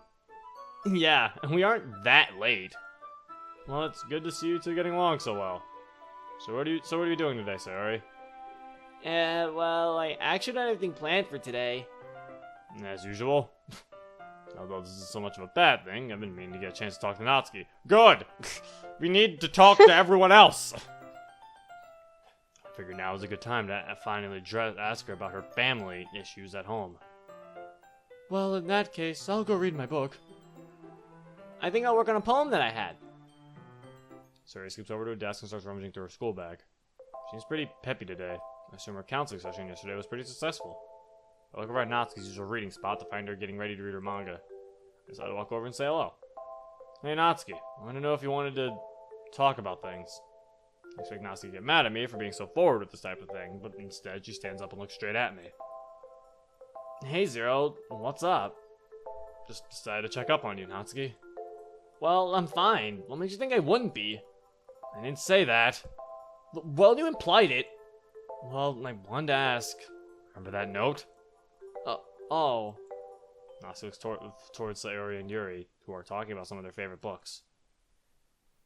Yeah, and we aren't that late. Well, it's good to see you two getting along so well. So what are you doing today, Sayori? Well, I actually don't have anything planned for today. As usual. Although this isn't so much of a bad thing, I've been meaning to get a chance to talk to Natsuki. Good! We need to talk to everyone else! I figure now is a good time to finally ask her about her family issues at home. Well, in that case, I'll go read my book. I think I'll work on a poem that I had. Sayori scoops over to a desk and starts rummaging through her school bag. She seems pretty peppy today. I assume her counseling session yesterday was pretty successful. I look over at Natsuki's usual reading spot to find her getting ready to read her manga. I decide to walk over and say hello. Hey Natsuki, I want to know if you wanted to talk about things. I expect Natsuki to get mad at me for being so forward with this type of thing, but instead she stands up and looks straight at me. Hey Zero, what's up? Just decided to check up on you, Natsuki. Well, I'm fine. What makes you think I wouldn't be? I didn't say that. Well, you implied it. Well, I wanted to ask. Remember that note? Oh. Natsuki looks towards Sayori and Yuri, who are talking about some of their favorite books.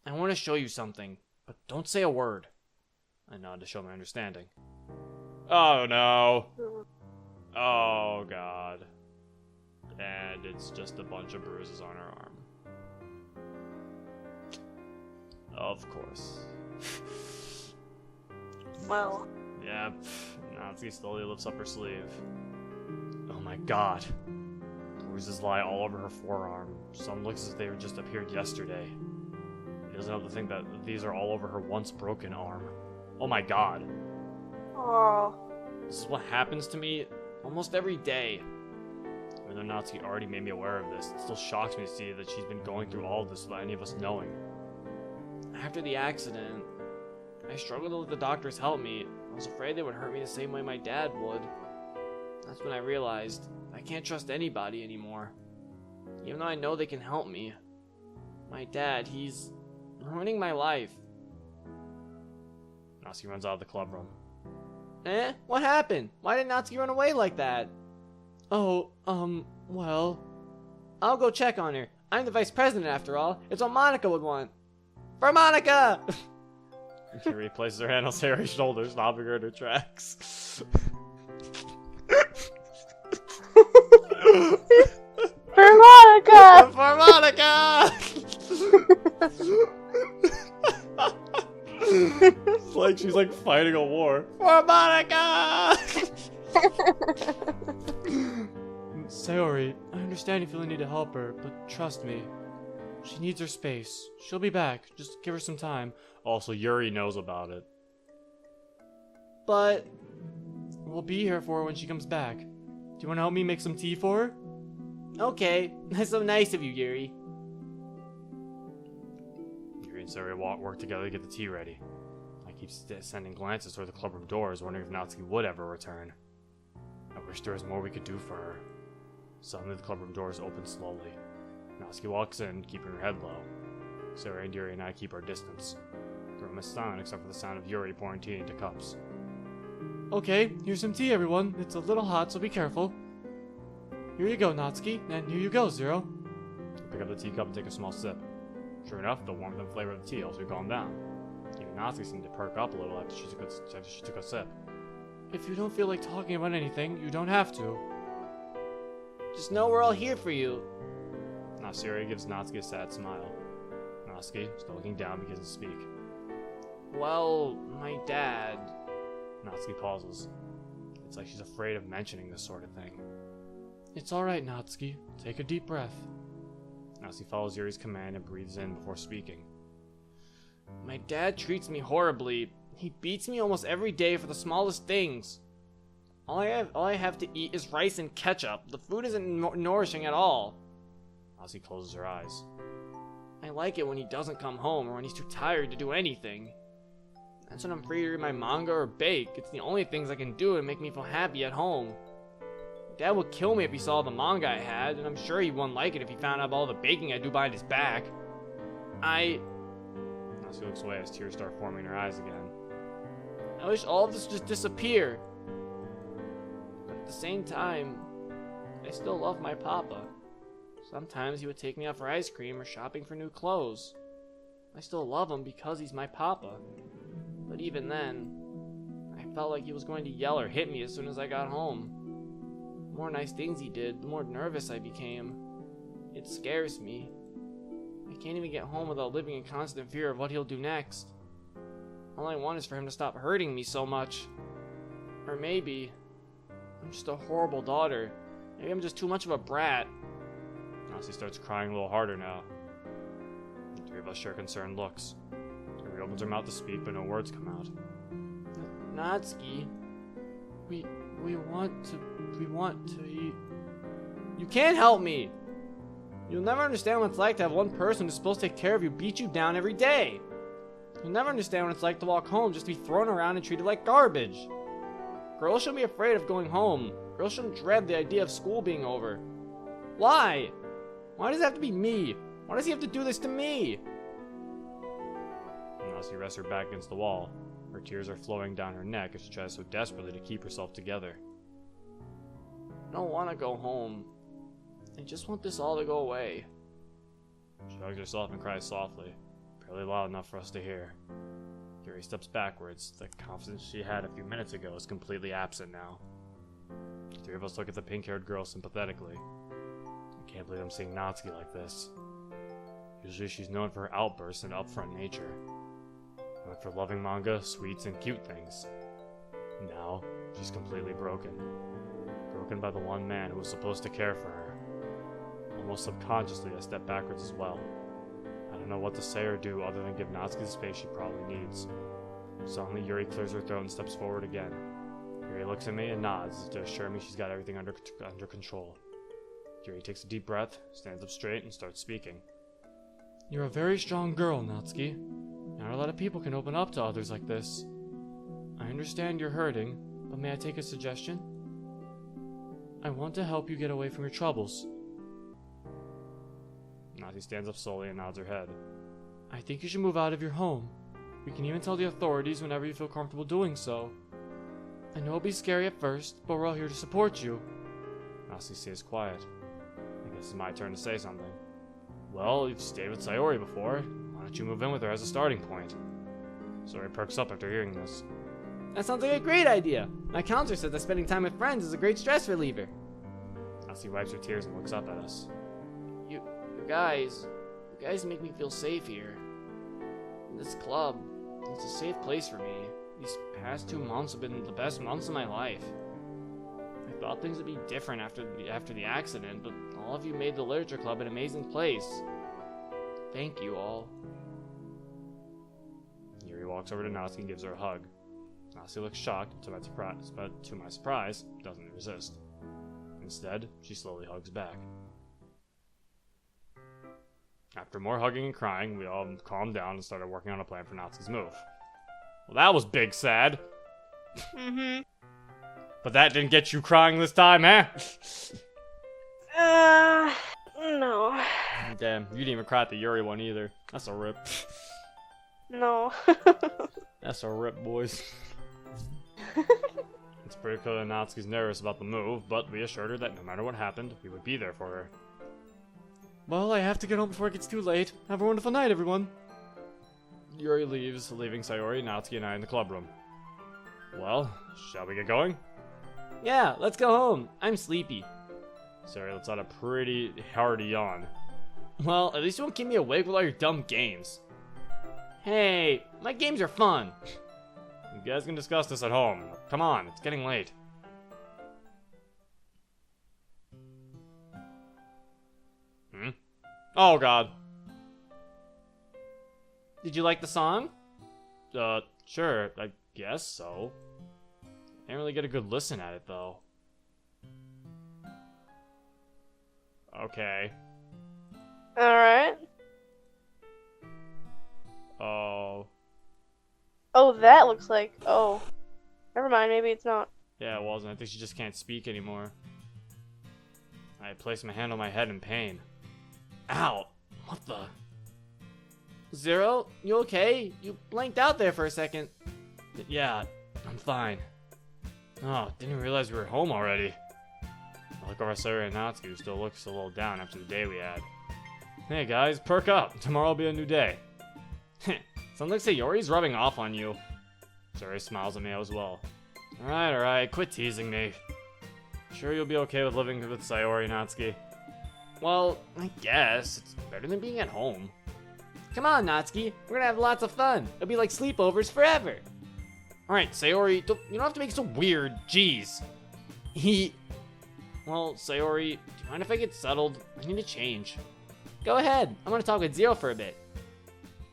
I want to show you something, but don't say a word. I nod to show my understanding. Oh no. Oh god. And it's just a bunch of bruises on her arm. Of course. Well. Yeah, Natsuki slowly lifts up her sleeve. Oh my god. Bruises lie all over her forearm. Some looks as if they were just appeared yesterday. He doesn't have to think that these are all over her once broken arm. Oh my god. Oh. This is what happens to me almost every day. Even though Natsuki already made me aware of this, it still shocks me to see that she's been going through all of this without any of us knowing. After the accident, I struggled to let the doctors help me. I was afraid they would hurt me the same way my dad would. That's when I realized I can't trust anybody anymore. Even though I know they can help me. My dad, he's ruining my life. Natsuki runs out of the club room. Eh? What happened? Why did Natsuki run away like that? Oh, well... I'll go check on her. I'm the vice president after all. It's what Monica would want. For Monica! Yuri places her hand on Sayori's shoulder, stopping her in her tracks. For Monica! For Monica! It's like she's like fighting a war. For Monica! Sayori, I understand you feel the need to help her, but trust me. She needs her space. She'll be back. Just give her some time. Also, Yuri knows about it. But we'll be here for her when she comes back. Do you want to help me make some tea for her? Okay, that's so nice of you, Yuri. Yuri and Sayori work together to get the tea ready. I keep sending glances toward the clubroom doors, wondering if Natsuki would ever return. I wish there was more we could do for her. Suddenly, the clubroom doors open slowly. Natsuki walks in, keeping her head low. Sayori and Yuri and I keep our distance. The room is silent except for the sound of Yuri pouring tea into cups. Okay, here's some tea, everyone. It's a little hot, so be careful. Here you go, Natsuki, and here you go, Zero. I pick up the teacup and take a small sip. Sure enough, the warmth and flavor of the tea helps me calm down. Even Natsuki seemed to perk up a little after she took a sip. If you don't feel like talking about anything, you don't have to. Just know we're all here for you. Sayori gives Natsuki a sad smile. Natsuki, still looking down, begins to speak. Well, my dad... Natsuki pauses. It's like she's afraid of mentioning this sort of thing. It's alright, Natsuki. Take a deep breath. Natsuki follows Yuri's command and breathes in before speaking. My dad treats me horribly. He beats me almost every day for the smallest things. All I have to eat is rice and ketchup. The food isn't nourishing at all. Natsuki closes her eyes. I like it when he doesn't come home or when he's too tired to do anything. That's when I'm free to read my manga or bake. It's the only things I can do to make me feel happy at home. Dad would kill me if he saw the manga I had, and I'm sure he wouldn't like it if he found out about all the baking I do behind his back. Natsuki looks away as tears start forming in her eyes again. I wish all of this would just disappear. But at the same time, I still love my papa. Sometimes he would take me out for ice cream or shopping for new clothes. I still love him because he's my papa. But even then, I felt like he was going to yell or hit me as soon as I got home. The more nice things he did, the more nervous I became. It scares me. I can't even get home without living in constant fear of what he'll do next. All I want is for him to stop hurting me so much. Or maybe I'm just a horrible daughter. Maybe I'm just too much of a brat. Natsuki starts crying a little harder now. The three of us share concerned looks. Yuri opens her mouth to speak, but no words come out. Natsuki, we want to eat. You can't help me! You'll never understand what it's like to have one person who's supposed to take care of you beat you down every day. You'll never understand what it's like to walk home just to be thrown around and treated like garbage. Girls shouldn't be afraid of going home. Girls shouldn't dread the idea of school being over. Why? Why does it have to be me? Why does he have to do this to me? Natsuki rests her back against the wall. Her tears are flowing down her neck as she tries so desperately to keep herself together. I don't want to go home. I just want this all to go away. She hugs herself and cries softly, barely loud enough for us to hear. Yuri steps backwards. The confidence she had a few minutes ago is completely absent now. The three of us look at the pink-haired girl sympathetically. I can't believe I'm seeing Natsuki like this. Usually she's known for her outbursts and upfront nature. Known for loving manga, sweets, and cute things. Now, she's completely broken. Broken by the one man who was supposed to care for her. Almost subconsciously, I step backwards as well. I don't know what to say or do other than give Natsuki the space she probably needs. Suddenly, Yuri clears her throat and steps forward again. Yuri looks at me and nods to assure me she's got everything under control. Yuri takes a deep breath, stands up straight, and starts speaking. You're a very strong girl, Natsuki. Not a lot of people can open up to others like this. I understand you're hurting, but may I take a suggestion? I want to help you get away from your troubles. Natsuki stands up slowly and nods her head. I think you should move out of your home. We can even tell the authorities whenever you feel comfortable doing so. I know it'll be scary at first, but we're all here to support you. Natsuki stays quiet. I guess it's my turn to say something. Well, you've stayed with Sayori before. Why don't you move in with her as a starting point? Sayori perks up after hearing this. That sounds like a great idea. My counselor said that spending time with friends is a great stress reliever. Natsuki wipes her tears and looks up at us. You guys make me feel safe here. This club, it's a safe place for me. These past 2 months have been the best months of my life. I thought things would be different after the accident, but all of you made the literature club an amazing place. Thank you all. Yuri walks over to Natsuki and gives her a hug. Natsuki looks shocked, but to my surprise, doesn't resist. Instead, she slowly hugs back. After more hugging and crying, we all calmed down and started working on a plan for Natsuki's move. Well, that was big sad. Mm-hmm. But that didn't get you crying this time, eh? No. Damn, you didn't even cry at the Yuri one either. That's a rip. No. That's a rip, boys. It's pretty clear that Natsuki's nervous about the move, but we assured her that no matter what happened, we would be there for her. Well, I have to get home before it gets too late. Have a wonderful night, everyone. Yuri leaves, leaving Sayori, Natsuki, and I in the club room. Well, shall we get going? Yeah, let's go home. I'm sleepy. Sayori lets out a pretty hearty yawn. Well, at least you won't keep me awake with all your dumb games. Hey, my games are fun. You guys can discuss this at home. Come on, it's getting late. Oh god. Did you like the song? Sure, I guess so. Didn't really get a good listen at it though. Okay. Alright. Oh. Oh, that looks like... Oh. Never mind, maybe it's not. Yeah, it wasn't. I think she just can't speak anymore. I placed my hand on my head in pain. Ow! What the? Zero? You okay? You blanked out there for a second. Yeah, I'm fine. Oh, didn't realize we were home already. I look over at Sayori and Natsuki, who still looks a little down after the day we had. Hey guys, perk up. Tomorrow will be a new day. Sounds like Sayori's rubbing off on you. Sayori smiles at me as well. Alright, quit teasing me. Sure you'll be okay with living with Sayori, Natsuki? Well, I guess. It's better than being at home. Come on, Natsuki. We're gonna have lots of fun. It'll be like sleepovers forever. Alright, Sayori, you don't have to make it so weird. Jeez. Well, Sayori, do you mind if I get settled? I need to change. Go ahead. I'm gonna talk with Zero for a bit.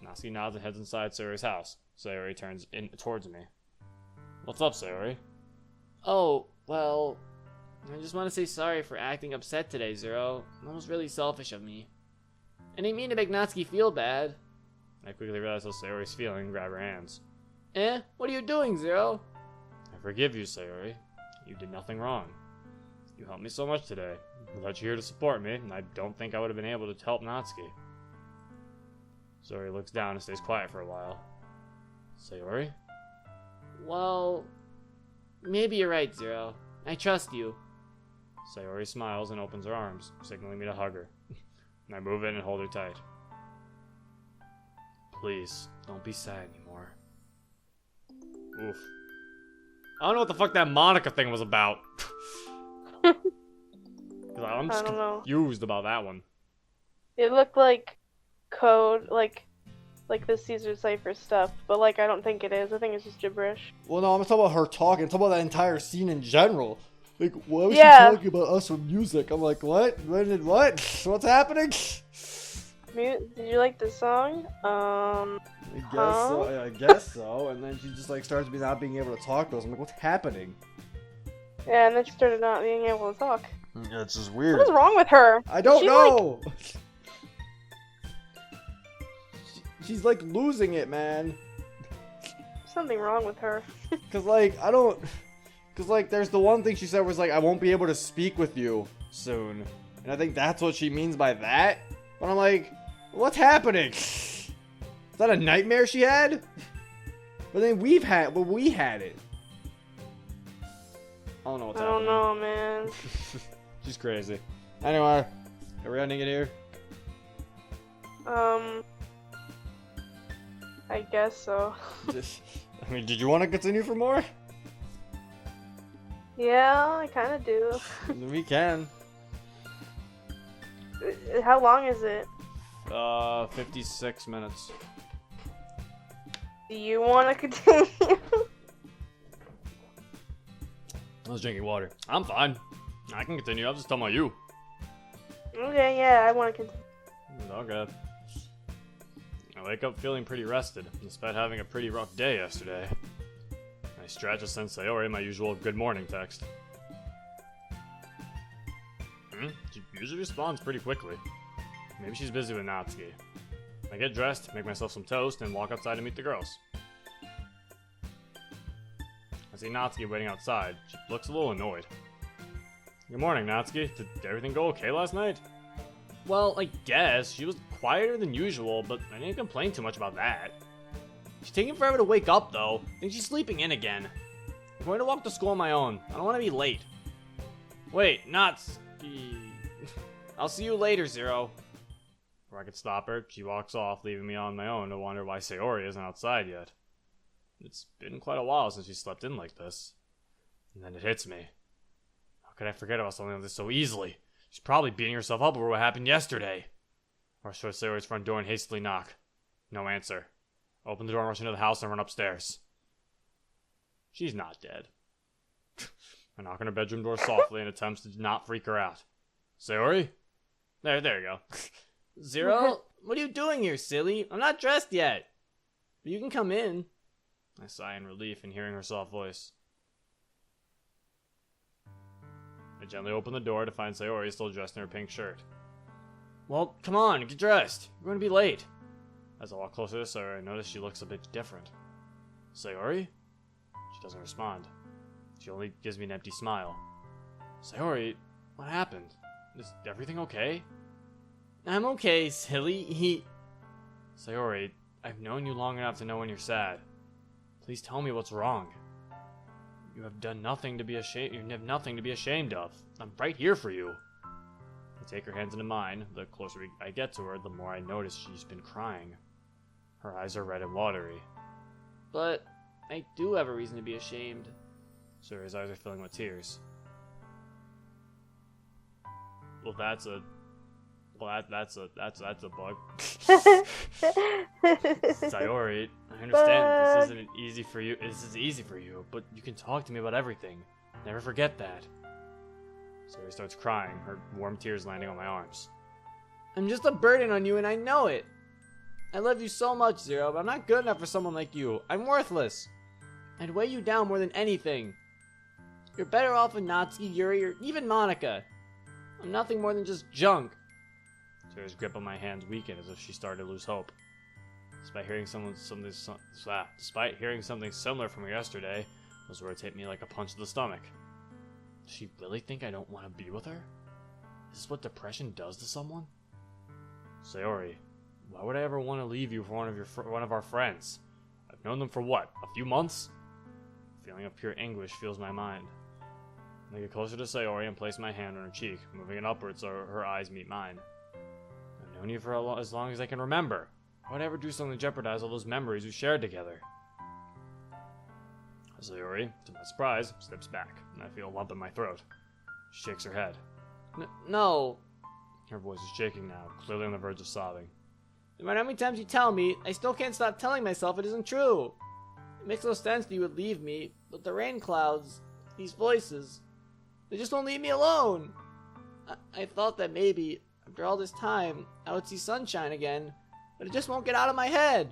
Natsuki nods and heads inside Sayori's house. Sayori turns in towards me. What's up, Sayori? Oh, well... I just want to say sorry for acting upset today, Zero. That was really selfish of me. I didn't mean to make Natsuki feel bad. I quickly realized how Sayori's feeling and grab her hands. What are you doing, Zero? I forgive you, Sayori. You did nothing wrong. You helped me so much today. Without you here to support me, and I don't think I would have been able to help Natsuki. Sayori looks down and stays quiet for a while. Sayori? Well, maybe you're right, Zero. I trust you. Sayori smiles and opens her arms, signaling me to hug her. And I move in and hold her tight. Please, don't be sad anymore. Oof. I don't know what the fuck that Monica thing was about. I'm just confused about that one. It looked like code, like the Caesar Cipher stuff, but like I don't think it is. I think it's just gibberish. Well, no, I'm talking about her talking. I'm talking about that entire scene in general. Like, why was she talking about us with music? I'm like, what? What? What's happening? Did you like the song? I guess so. I guess so. And then she just like starts not being able to talk to us. I'm like, what's happening? Yeah, and then she started not being able to talk. Yeah, it's just What weird. is wrong with her? I don't She, know. She's like losing it, man. Something wrong with her. Cause like I don't. Cause like there's the one thing she said was like I won't be able to speak with you soon, and I think that's what she means by that. But I'm like, what's happening? Is that a nightmare she had? But then we had it. I don't know what's I happening. don't know, man. She's crazy. Anyway, are we ending it here? I guess so. I mean, did you want to continue for more? Yeah, I kind of do. We can. How long is it? 56 minutes. Do you want to continue? I was drinking water. I'm fine. I can continue. I'll just talking about you. Okay, yeah, I want to continue. Okay. I wake up feeling pretty rested, despite having a pretty rough day yesterday. I stretch to send Sayori my usual good morning text. She usually responds pretty quickly. Maybe she's busy with Natsuki. I get dressed, make myself some toast, and walk outside to meet the girls. I see Natsuki waiting outside. She looks a little annoyed. Good morning, Natsuki. Did everything go okay last night? Well, I guess. She was quieter than usual, but I didn't complain too much about that. She's taking forever to wake up, though. I think she's sleeping in again. I'm going to walk to school on my own. I don't want to be late. Wait, Natsuki. I'll see you later, Zero. Before I could stop her, she walks off, leaving me on my own to wonder why Sayori isn't outside yet. It's been quite a while since she slept in like this. And then it hits me. How could I forget about something like this so easily? She's probably beating herself up over what happened yesterday. I rush towards Sayori's front door and hastily knock. No answer. I open the door and rush into the house and run upstairs. She's not dead. I knock on her bedroom door softly in attempts to not freak her out. Sayori? There you go. Zero? What are you doing here, silly? I'm not dressed yet. But you can come in. I sigh in relief in hearing her soft voice. I gently open the door to find Sayori still dressed in her pink shirt. Well, come on, get dressed. We're going to be late. As I walk closer to Sayori, I notice she looks a bit different. Sayori? She doesn't respond. She only gives me an empty smile. Sayori, what happened? Is everything okay? I'm okay, silly. Sayori, I've known you long enough to know when you're sad. Please tell me what's wrong. You have done nothing to be ashamed. You have nothing to be ashamed of. I'm right here for you. I take her hands into mine. The closer I get to her, the more I notice she's been crying. Her eyes are red and watery. But I do have a reason to be ashamed. Sayori's eyes are filling with tears. Well, that's a bug. Sayori, I understand this isn't easy for you. This is easy for you, but you can talk to me about everything. Never forget that. Sayori starts crying, her warm tears landing on my arms. I'm just a burden on you, and I know it. I love you so much, Zero, but I'm not good enough for someone like you. I'm worthless. I'd weigh you down more than anything. You're better off with Natsuki, Yuri, or even Monica. I'm nothing more than just junk. Sayori's grip on my hands weakened as if she started to lose hope. Despite hearing something similar from her yesterday, those words hit me like a punch to the stomach. Does she really think I don't want to be with her? Is this what depression does to someone? Sayori, why would I ever want to leave you for one of our friends? I've known them for what, a few months? A feeling of pure anguish fills my mind. I get closer to Sayori and place my hand on her cheek, moving it upwards so her eyes meet mine. I've known you for as long as I can remember. Why would I ever do something to jeopardize all those memories we shared together? Sayori, to my surprise, steps back, and I feel a lump in my throat. She shakes her head. No. Her voice is shaking now, clearly on the verge of sobbing. No matter how many times you tell me, I still can't stop telling myself it isn't true. It makes no sense that you would leave me, but the rain clouds, these voices, they just won't leave me alone. I thought that maybe, after all this time, I would see sunshine again, but it just won't get out of my head.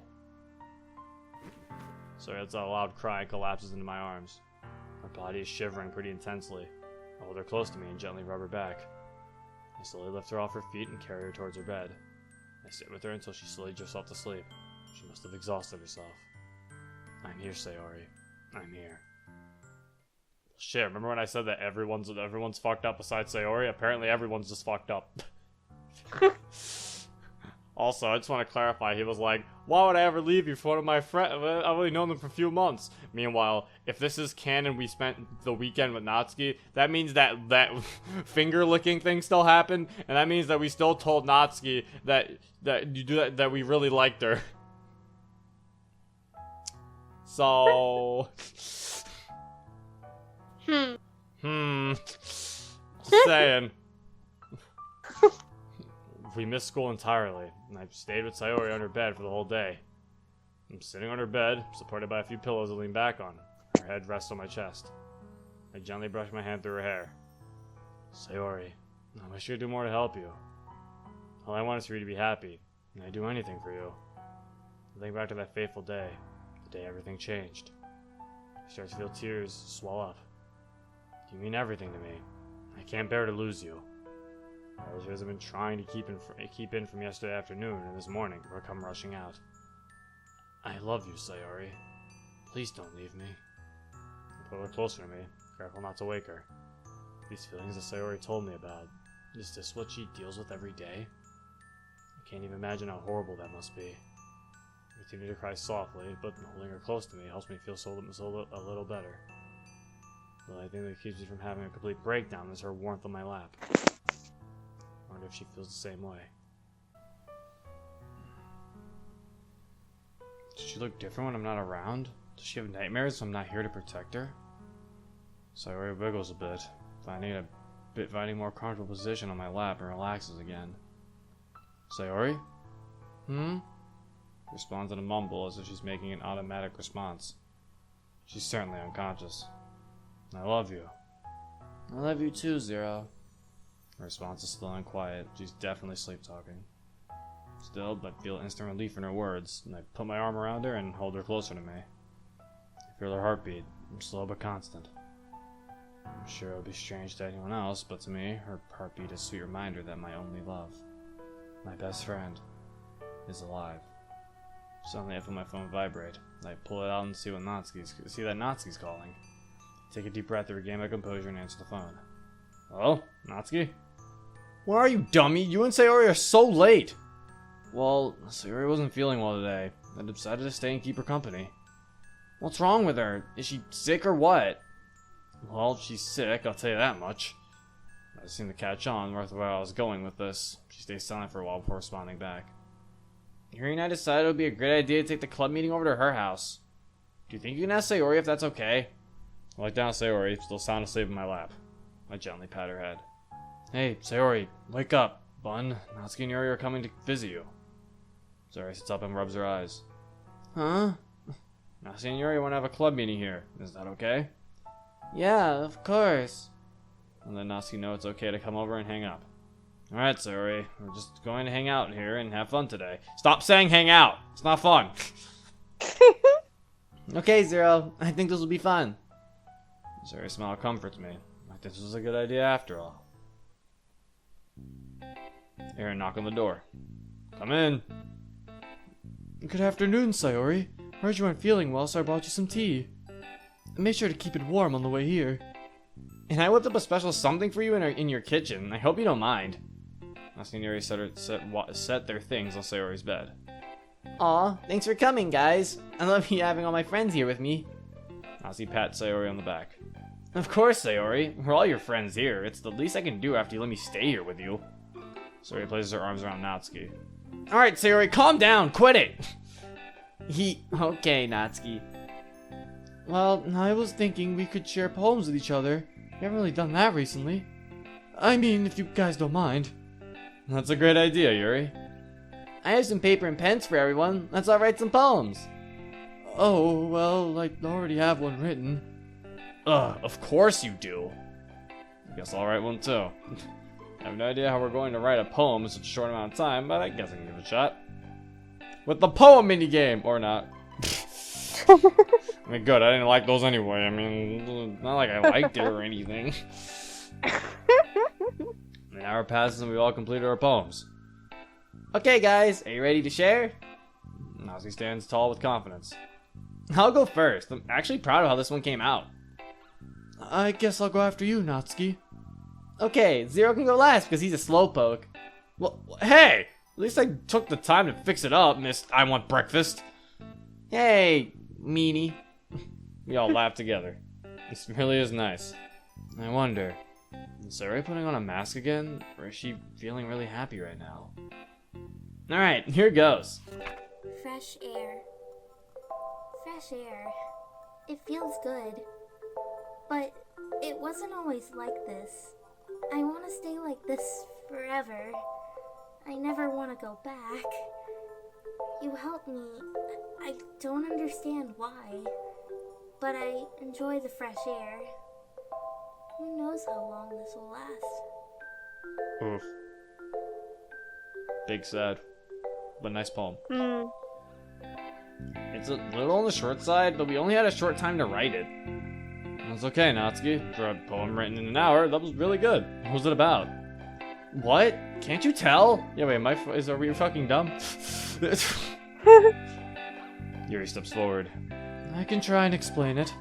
Sorry, that's a loud cry collapses into my arms. My body is shivering pretty intensely. I hold her close to me and gently rub her back. I slowly lift her off her feet and carry her towards her bed. I sit with her until she slowly drifts off to sleep. She must have exhausted herself. I'm here, Sayori. I'm here. Shit, remember when I said that everyone's fucked up besides Sayori? Apparently everyone's just fucked up. Also, I just want to clarify, he was like, why would I ever leave you for one of my friends? I've only known them for a few months. Meanwhile, if this is canon, we spent the weekend with Natsuki, that means that finger-licking thing still happened, and that means that we still told Natsuki that we really liked her. So... Just saying. We missed school entirely, and I stayed with Sayori on her bed for the whole day. I'm sitting on her bed, supported by a few pillows to lean back on. Her head rests on my chest. I gently brush my hand through her hair. Sayori, I wish I could do more to help you. All I want is for you to be happy, and I'd do anything for you. I think back to that fateful day, the day everything changed. I start to feel tears swell up. You mean everything to me. I can't bear to lose you. Those tears I've been trying to keep in from yesterday afternoon and this morning will come rushing out. I love you, Sayori. Please don't leave me. I pull her closer to me, careful not to wake her. These feelings that Sayori told me about, is this what she deals with every day? I can't even imagine how horrible that must be. I continue to cry softly, but holding her close to me helps me feel a little better. The only thing that keeps me from having a complete breakdown is her warmth on my lap. I wonder if she feels the same way. Does she look different when I'm not around? Does she have nightmares when I'm not here to protect her? Sayori wiggles a bit, finding more comfortable position on my lap and relaxes again. Sayori? Responds in a mumble as if she's making an automatic response. She's certainly unconscious. I love you. I love you too, Zero. Her response is still and quiet. She's definitely sleep-talking. Still, I feel instant relief in her words, and I put my arm around her and hold her closer to me. I feel her heartbeat, slow but constant. I'm sure it would be strange to anyone else, but to me, her heartbeat is a sweet reminder that my only love, my best friend, is alive. Suddenly I feel my phone vibrate. I pull it out and see that Natsuki's calling. Take a deep breath to regain my composure and answer the phone. Hello? Natsuki? Where are you, dummy? You and Sayori are so late! Well, Sayori wasn't feeling well today. I decided to stay and keep her company. What's wrong with her? Is she sick or what? Well, she's sick, I'll tell you that much. I seemed to catch on where I was going with this. She stayed silent for a while before responding back. Yuri and I decided it would be a great idea to take the club meeting over to her house. Do you think you can ask Sayori if that's okay? I look down at Sayori, still sound asleep in my lap. I gently pat her head. Hey, Sayori, wake up. Bun, Natsuki and Yuri are coming to visit you. Sayori sits up and rubs her eyes. Huh? Natsuki and Yuri want to have a club meeting here. Is that okay? Yeah, of course. And then Natsuki know it's okay to come over and hang up. Alright, Sayori, we're just going to hang out here and have fun today. Stop saying hang out! It's not fun! Okay, Zero, I think this will be fun. Sayori's smile comforts me. I think this was a good idea after all. I hear a knock on the door. Come in. Good afternoon, Sayori. Heard you weren't feeling well, so I brought you some tea. I made sure to keep it warm on the way here. And I whipped up a special something for you in your kitchen. I hope you don't mind. Natsuki and Yuri set their things on Sayori's bed. Aw, thanks for coming, guys. I love you having all my friends here with me. Natsuki pats Sayori on the back. Of course, Sayori. We're all your friends here. It's the least I can do after you let me stay here with you. Sayori places her arms around Natsuki. Alright, Sayori, calm down. Quit it. Okay, Natsuki. Well, I was thinking we could share poems with each other. We haven't really done that recently. I mean, if you guys don't mind. That's a great idea, Yuri. I have some paper and pens for everyone. Let's all write some poems. Oh, well, I already have one written. Of course you do. I guess I'll write one too. I have no idea how we're going to write a poem in such a short amount of time, but I guess I can give it a shot. With the poem minigame! Or not. I mean, good. I didn't like those anyway. I mean, not like I liked it or anything. An hour passes and we all completed our poems. Okay, guys, are you ready to share? Nazi stands tall with confidence. I'll go first. I'm actually proud of how this one came out. I guess I'll go after you, Natsuki. Okay, Zero can go last because he's a slowpoke. Well, hey! At least I took the time to fix it up, Miss I Want Breakfast. Hey, meanie. We all laugh together. This really is nice. I wonder, is Sayori putting on a mask again, or is she feeling really happy right now? Alright, here goes. Fresh air. Fresh air. It feels good. But it wasn't always like this. I want to stay like this forever. I never want to go back. You helped me. I don't understand why. But I enjoy the fresh air. Who knows how long this will last? Oof. Big sad. But nice poem. It's a little on the short side, but we only had a short time to write it. That's okay, Natsuki. For a poem written in an hour, that was really good. What was it about? What? Can't you tell? Yeah, wait, are we fucking dumb? Yuri steps forward. I can try and explain it.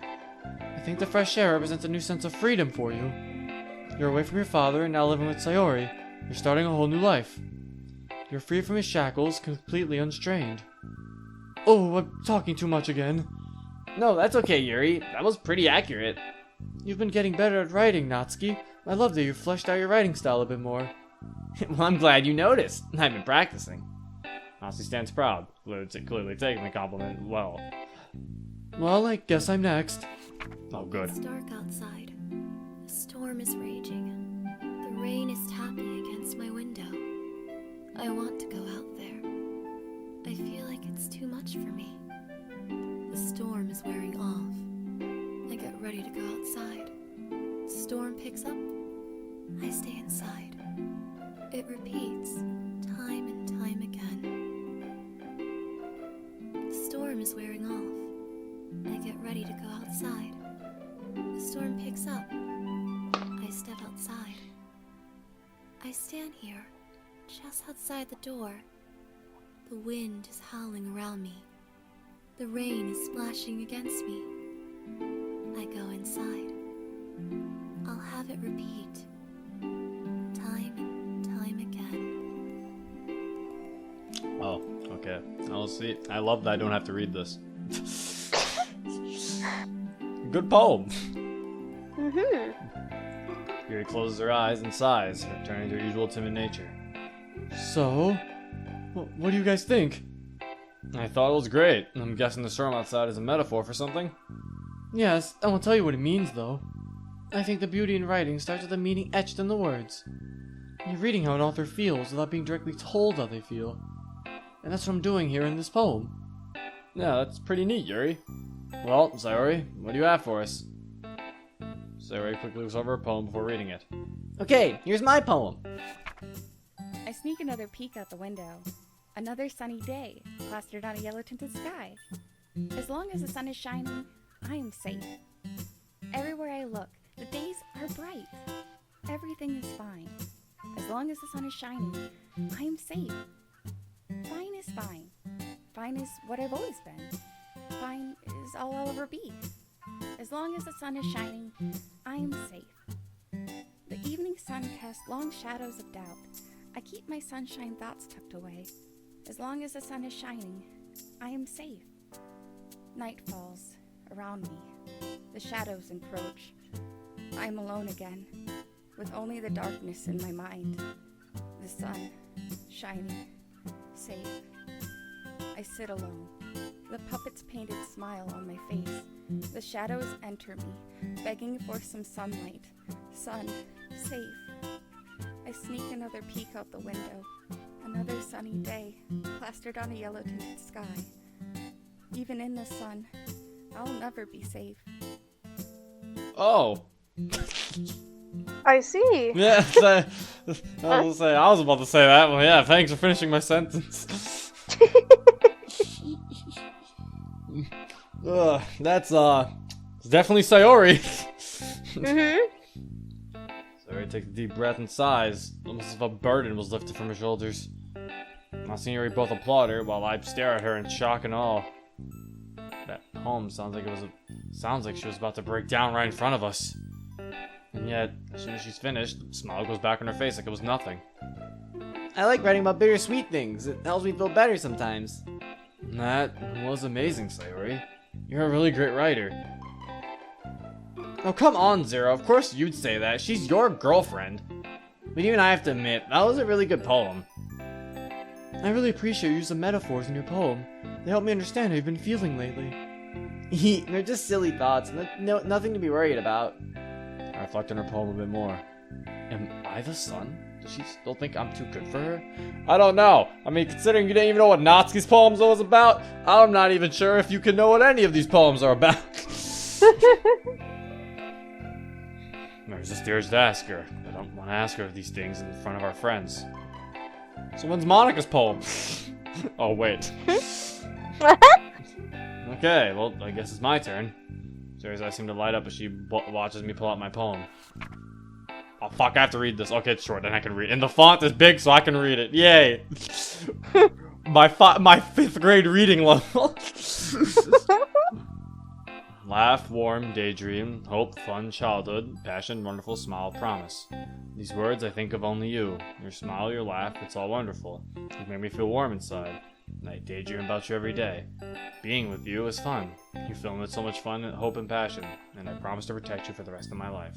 I think the fresh air represents a new sense of freedom for you. You're away from your father and now living with Sayori. You're starting a whole new life. You're free from his shackles, completely unstrained. Oh, I'm talking too much again. No, that's okay, Yuri. That was pretty accurate. You've been getting better at writing, Natsuki. I love that you've fleshed out your writing style a bit more. Well, I'm glad you noticed. I've been practicing. Natsuki stands proud, clearly taking the compliment well. Well, I guess I'm next. Oh, good. It's dark outside. A storm is raging. The rain is tapping against my window. I want to go out there. I feel like it's too much for me. The storm is wearing off. I get ready to go outside. The storm picks up. I stay inside. It repeats, time and time again. The storm is wearing off. I get ready to go outside. The storm picks up. I step outside. I stand here, just outside the door. The wind is howling around me. The rain is splashing against me. I go inside. I'll have it repeat, time and time again. Oh, okay. I'll see. I love that I don't have to read this. Good poem. Yuri closes her eyes and sighs, returning to her usual timid nature. So, what do you guys think? I thought it was great. I'm guessing the storm outside is a metaphor for something. Yes, I won't tell you what it means, though. I think the beauty in writing starts with the meaning etched in the words. You're reading how an author feels without being directly told how they feel. And that's what I'm doing here in this poem. Yeah, that's pretty neat, Yuri. Well, Sayori, what do you have for us? Sayori quickly looks over her poem before reading it. Okay, here's my poem. I sneak another peek out the window. Another sunny day, plastered on a yellow-tinted sky. As long as the sun is shining, I am safe. Everywhere I look, the days are bright. Everything is fine. As long as the sun is shining, I am safe. Fine is fine. Fine is what I've always been. Fine is all I'll ever be. As long as the sun is shining, I am safe. The evening sun casts long shadows of doubt. I keep my sunshine thoughts tucked away. As long as the sun is shining, I am safe. Night falls around me. The shadows encroach. I am alone again, with only the darkness in my mind. The sun, shining, safe. I sit alone, the puppet's painted smile on my face. The shadows enter me, begging for some sunlight. Sun, safe. I sneak another peek out the window. Another sunny day, plastered on a yellow-tinted sky. Even in the sun, I'll never be safe. Oh. I see. Yeah, I was about to say that. Well, yeah, thanks for finishing my sentence. That's definitely Sayori. Sayori takes a deep breath and sighs, almost as if a burden was lifted from her shoulders. Sayori both applaud her while I stare at her in shock and awe. That poem sounds like she was about to break down right in front of us. And yet, as soon as she's finished, the smile goes back on her face like it was nothing. I like writing about bittersweet things. It helps me feel better sometimes. That was amazing, Sayori. You're a really great writer. Oh, come on, Zero. Of course you'd say that. She's your girlfriend. But even I have to admit, that was a really good poem. I really appreciate you use the metaphors in your poem. They help me understand how you've been feeling lately. They're just silly thoughts. Nothing to be worried about. I reflect on her poem a bit more. Am I the son? Does she still think I'm too good for her? I don't know. I mean, considering you didn't even know what Natsuki's poems was about, I'm not even sure if you can know what any of these poems are about. There's this urge to ask her, but I don't want to ask her these things in front of our friends. So when's Monika's poem? Oh, wait. Okay, well, I guess it's my turn. Sayori's eyes seem to light up as she watches me pull out my poem. Oh, fuck, I have to read this. Okay, it's short, then I can read it. And the font is big, so I can read it. Yay! my 5th grade reading level. Laugh, warm, daydream, hope, fun, childhood, passion, wonderful, smile, promise. These words I think of only you. Your smile, your laugh, it's all wonderful. You make me feel warm inside. And I daydream about you every day. Being with you is fun. You fill me with so much fun, hope, and passion. And I promise to protect you for the rest of my life.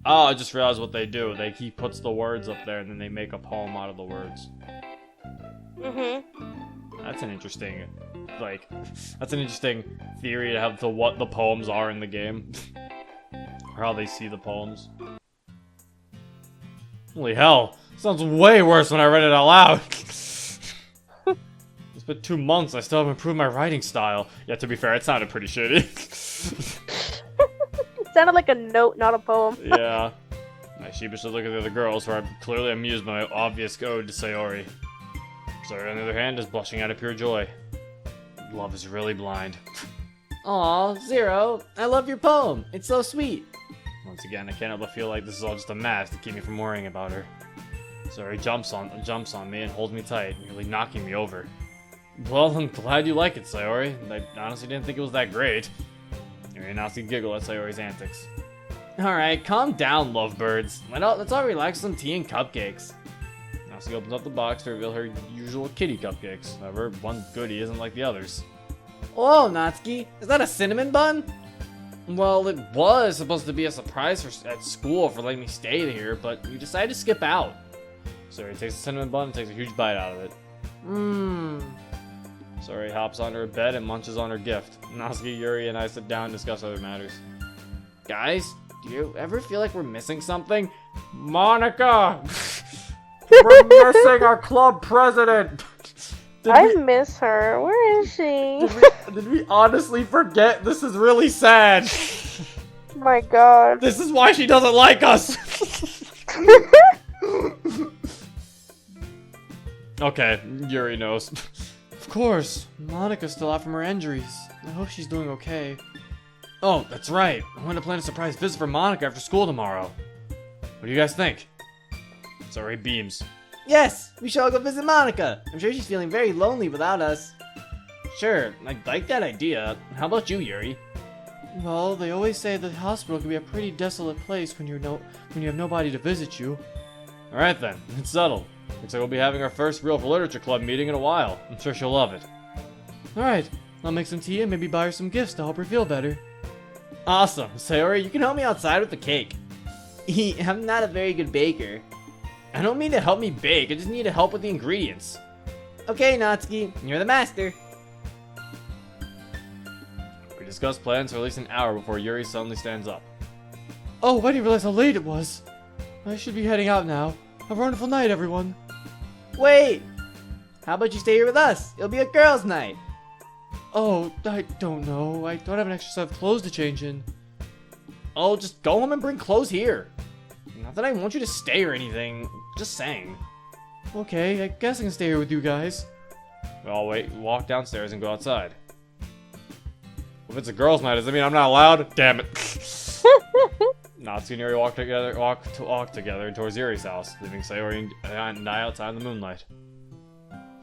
Oh, I just realized what they do. He puts the words up there and then they make a poem out of the words. That's an interesting, that's an interesting theory to what the poems are in the game. Or how they see the poems. Holy hell, sounds way worse when I read it out loud. It's been 2 months, I still haven't improved my writing style. Yeah, to be fair, it sounded pretty shitty. It sounded like a note, not a poem. Yeah. I sheepishly look at the other girls, who are clearly amused by my obvious ode to Sayori. Sayori, on the other hand, is blushing out of pure joy. Love is really blind. Aw, Zero, I love your poem. It's so sweet. Once again, I can't help but feel like this is all just a mask to keep me from worrying about her. Sayori jumps on me and holds me tight, nearly knocking me over. Well, I'm glad you like it, Sayori. I honestly didn't think it was that great. Yuri and Natsuki giggle at Sayori's antics. Alright, calm down, lovebirds. Let's all relax on some tea and cupcakes. Natsuki opens up the box to reveal her usual kitty cupcakes. However, one goodie isn't like the others. Whoa, Natsuki, is that a cinnamon bun? Well, it was supposed to be a surprise at school for letting me stay here, but you decided to skip out. Sayori takes the cinnamon bun and takes a huge bite out of it. Sayori hops onto her bed and munches on her gift. Natsuki, Yuri, and I sit down and discuss other matters. Guys, do you ever feel like we're missing something? Monika! We're missing our club president! I miss her. Where is she? Did we honestly forget? This is really sad. Oh my god. This is why she doesn't like us. Okay, Yuri knows. Of course, Monika's still out from her injuries. I hope she's doing okay. Oh, that's right. I want to plan a surprise visit for Monika after school tomorrow. What do you guys think? Sayori beams. Yes, we should all go visit Monika. I'm sure she's feeling very lonely without us. Sure, I like that idea. How about you, Yuri? Well, they always say the hospital can be a pretty desolate place when you have nobody to visit you. Alright then, it's settled. Looks like we'll be having our first real literature club meeting in a while. I'm sure she'll love it. Alright, I'll make some tea and maybe buy her some gifts to help her feel better. Awesome. Sayori, you can help me outside with the cake. I'm not a very good baker. I don't mean to help me bake, I just need to help with the ingredients. Okay, Natsuki, you're the master. We discuss plans for at least an hour before Yuri suddenly stands up. Oh, I didn't realize how late it was. I should be heading out now. Have a wonderful night, everyone. Wait! How about you stay here with us? It'll be a girls' night. Oh, I don't know. I don't have an extra set of clothes to change in. Oh, just go home and bring clothes here. Not that I want you to stay or anything, just saying. Okay, I guess I can stay here with you guys. I'll walk downstairs and go outside. If it's a girls' night, does that mean I'm not allowed? Damn it. Natsuki and Yuri walk together towards Yuri's house, leaving Sayori and I outside in the moonlight.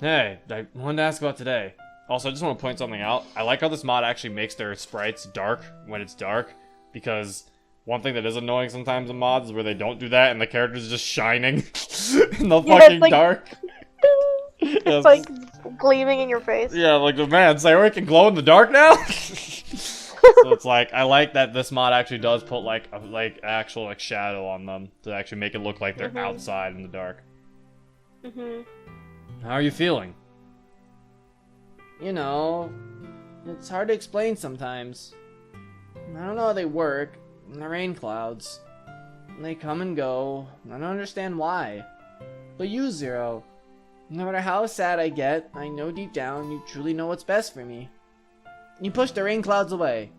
Hey, I wanted to ask about today. Also, I just want to point something out. I like how this mod actually makes their sprites dark when it's dark, because one thing that is annoying sometimes in mods is where they don't do that and the characters are just shining in the fucking like, dark. It's like gleaming in your face. Yeah, like, man, Sayori can glow in the dark now? So it's like, I like that this mod actually does put like actual like shadow on them to actually make it look like they're outside in the dark. How are you feeling? You know, it's hard to explain sometimes. I don't know how they work. The rain clouds. They come and go. I don't understand why. But you, Zero, no matter how sad I get, I know deep down you truly know what's best for me. You push the rain clouds away.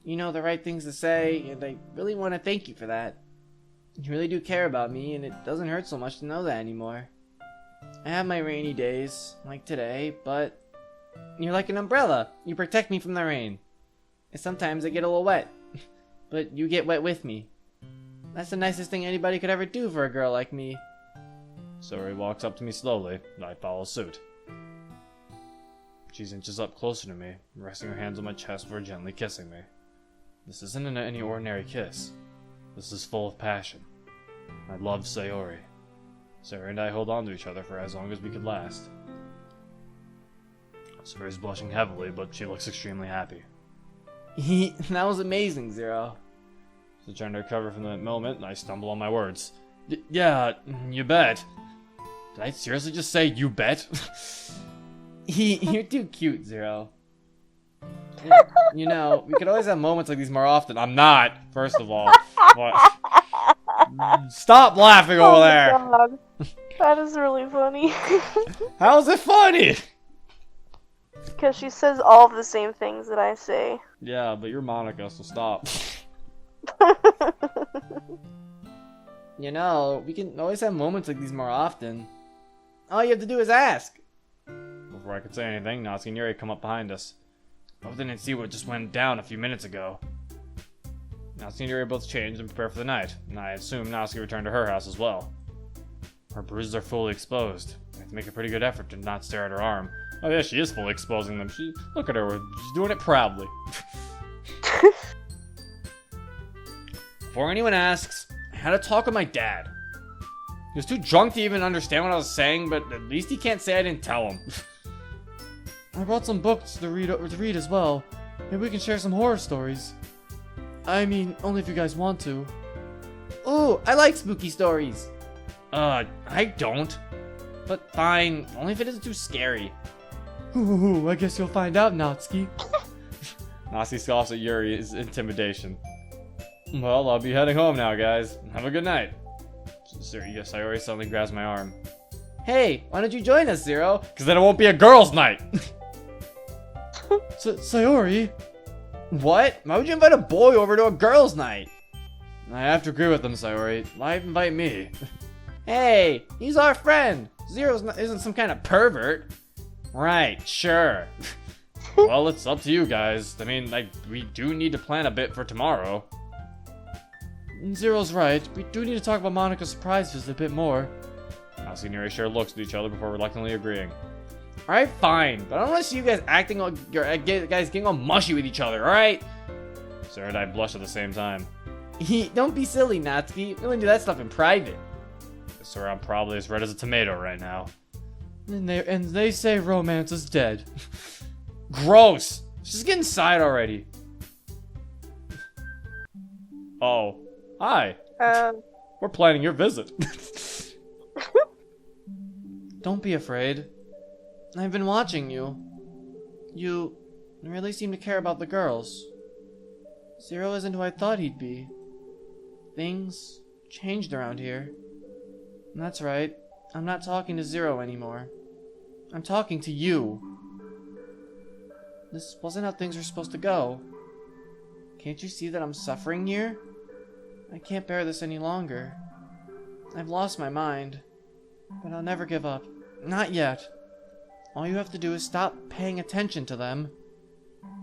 You know the right things to say, and I really want to thank you for that. You really do care about me, and it doesn't hurt so much to know that anymore. I have my rainy days, like today, but you're like an umbrella. You protect me from the rain. And sometimes I get a little wet, but you get wet with me. That's the nicest thing anybody could ever do for a girl like me. Sayori walks up to me slowly, and I follow suit. She inches up closer to me, resting her hands on my chest before gently kissing me. This isn't any ordinary kiss. This is full of passion. I love Sayori. Sayori and I hold on to each other for as long as we could last. Sayori's blushing heavily, but she looks extremely happy. That was amazing, Zero. So trying to recover from that moment, and I stumble on my words. Yeah, you bet. Did I seriously just say you bet? You're too cute, Zero. You know, we could always have moments like these more often. I'm not, first of all. But... Stop laughing over there! God. That is really funny. How's it funny? Because she says all of the same things that I say. Yeah, but you're Monica, so stop. You know, we can always have moments like these more often. All you have to do is ask. Before I could say anything, Natsuki and Yuri come up behind us. Both didn't see what just went down a few minutes ago. Natsuki and Yuri both changed and prepare for the night, and I assume Natsuki returned to her house as well. Her bruises are fully exposed. I have to make a pretty good effort to not stare at her arm. Oh yeah, she is fully exposing them. Look at her, she's doing it proudly. Before anyone asks, I had a talk with my dad. He was too drunk to even understand what I was saying, but at least he can't say I didn't tell him. I brought some books to read as well. Maybe we can share some horror stories. I mean, only if you guys want to. Ooh, I like spooky stories. I don't. But fine, only if it isn't too scary. Ooh, I guess you'll find out, Natsuki. Natsuki scoffs at Yuri's intimidation. Well, I'll be heading home now, guys. Have a good night. Sayori suddenly grabs my arm. Hey, why don't you join us, Zero? Because then it won't be a girls' night. Sayori? What? Why would you invite a boy over to a girls' night? I have to agree with them, Sayori. Why invite me? Hey, he's our friend. Zero isn't some kind of pervert. Right, sure. Well, it's up to you guys. I mean, we do need to plan a bit for tomorrow. Zero's right. We do need to talk about Monica's surprise visit a bit more. Natsuki and Yuri share looks at each other before reluctantly agreeing. Alright, fine. But I don't want to see you guys acting like guys getting all mushy with each other, alright? Sarah and I blush at the same time. Don't be silly, Natsuki. We only do that stuff in private. So I'm probably as red as a tomato right now. And they say romance is dead. Gross! Just get inside already. Oh. Hi. We're planning your visit. Don't be afraid. I've been watching you. You really seem to care about the girls. Zero isn't who I thought he'd be. Things changed around here. And that's right. I'm not talking to Zero anymore. I'm talking to you. This wasn't how things were supposed to go. Can't you see that I'm suffering here? I can't bear this any longer. I've lost my mind. But I'll never give up. Not yet. All you have to do is stop paying attention to them.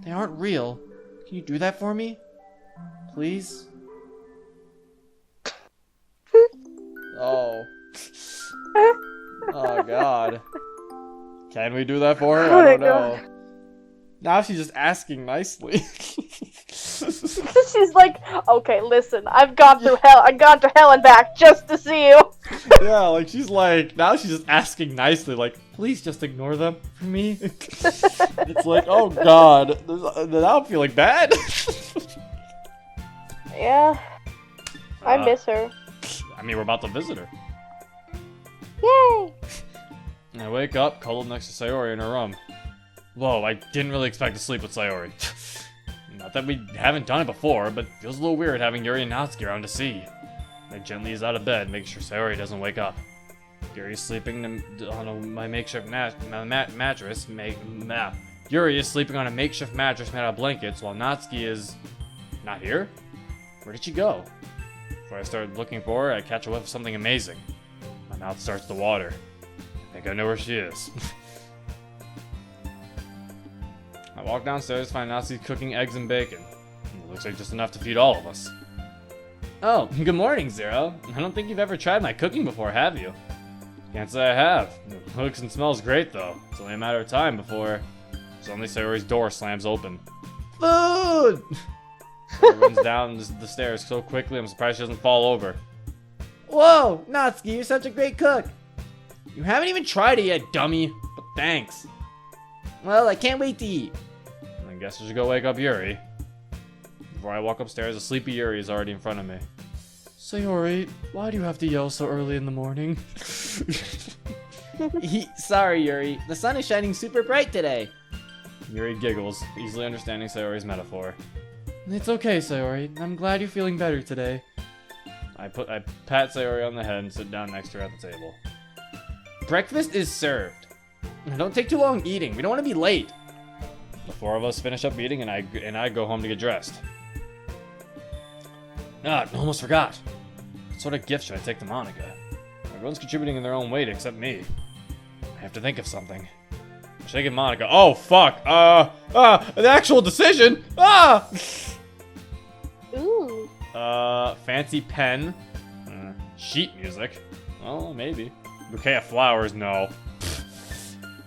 They aren't real. Can you do that for me? Please? Can we do that for her? Oh I my don't know. Now she's just asking nicely. She's like, okay, listen, I've gone through hell. I gone to hell and back just to see you. Yeah, like she's like, now she's just asking nicely, like, please just ignore them for me. It's like, oh god, now I'm feeling bad. Yeah, I miss her. I mean, we're about to visit her. Yay! I wake up, cuddled next to Sayori in her room. Whoa, I didn't really expect to sleep with Sayori. Not that we haven't done it before, but it feels a little weird having Yuri and Natsuki around to see. I gently ease out of bed, making sure Sayori doesn't wake up. Yuri is sleeping on my makeshift mattress. Yuri is sleeping on a makeshift mattress made out of blankets, while Natsuki is not here. Where did she go? Before I start looking for her, I catch a whiff of something amazing. My mouth starts to water. I think I know where she is. I walk downstairs to find Natsuki cooking eggs and bacon. It looks like just enough to feed all of us. Oh, good morning, Zero. I don't think you've ever tried my cooking before, have you? Can't say I have. It looks and smells great, though. It's only a matter of time before suddenly Sayori's door slams open. Food! Sayori runs down the stairs so quickly I'm surprised she doesn't fall over. Whoa, Natsuki, you're such a great cook. You haven't even tried it yet, dummy. But thanks. Well, I can't wait to eat. I guess I should go wake up Yuri. Before I walk upstairs, a sleepy Yuri is already in front of me. Sayori, why do you have to yell so early in the morning? Sorry, Yuri. The sun is shining super bright today. Yuri giggles, easily understanding Sayori's metaphor. It's okay, Sayori. I'm glad you're feeling better today. I pat Sayori on the head and sit down next to her at the table. Breakfast is served. Don't take too long eating. We don't want to be late. The four of us finish up eating, and I go home to get dressed. Ah, almost forgot. What sort of gift should I take to Monica? Everyone's contributing in their own way except me. I have to think of something. Should I give Monica? Oh fuck! The actual decision. Ooh. Fancy pen. Sheet music. Oh, maybe. Bouquet of flowers. No.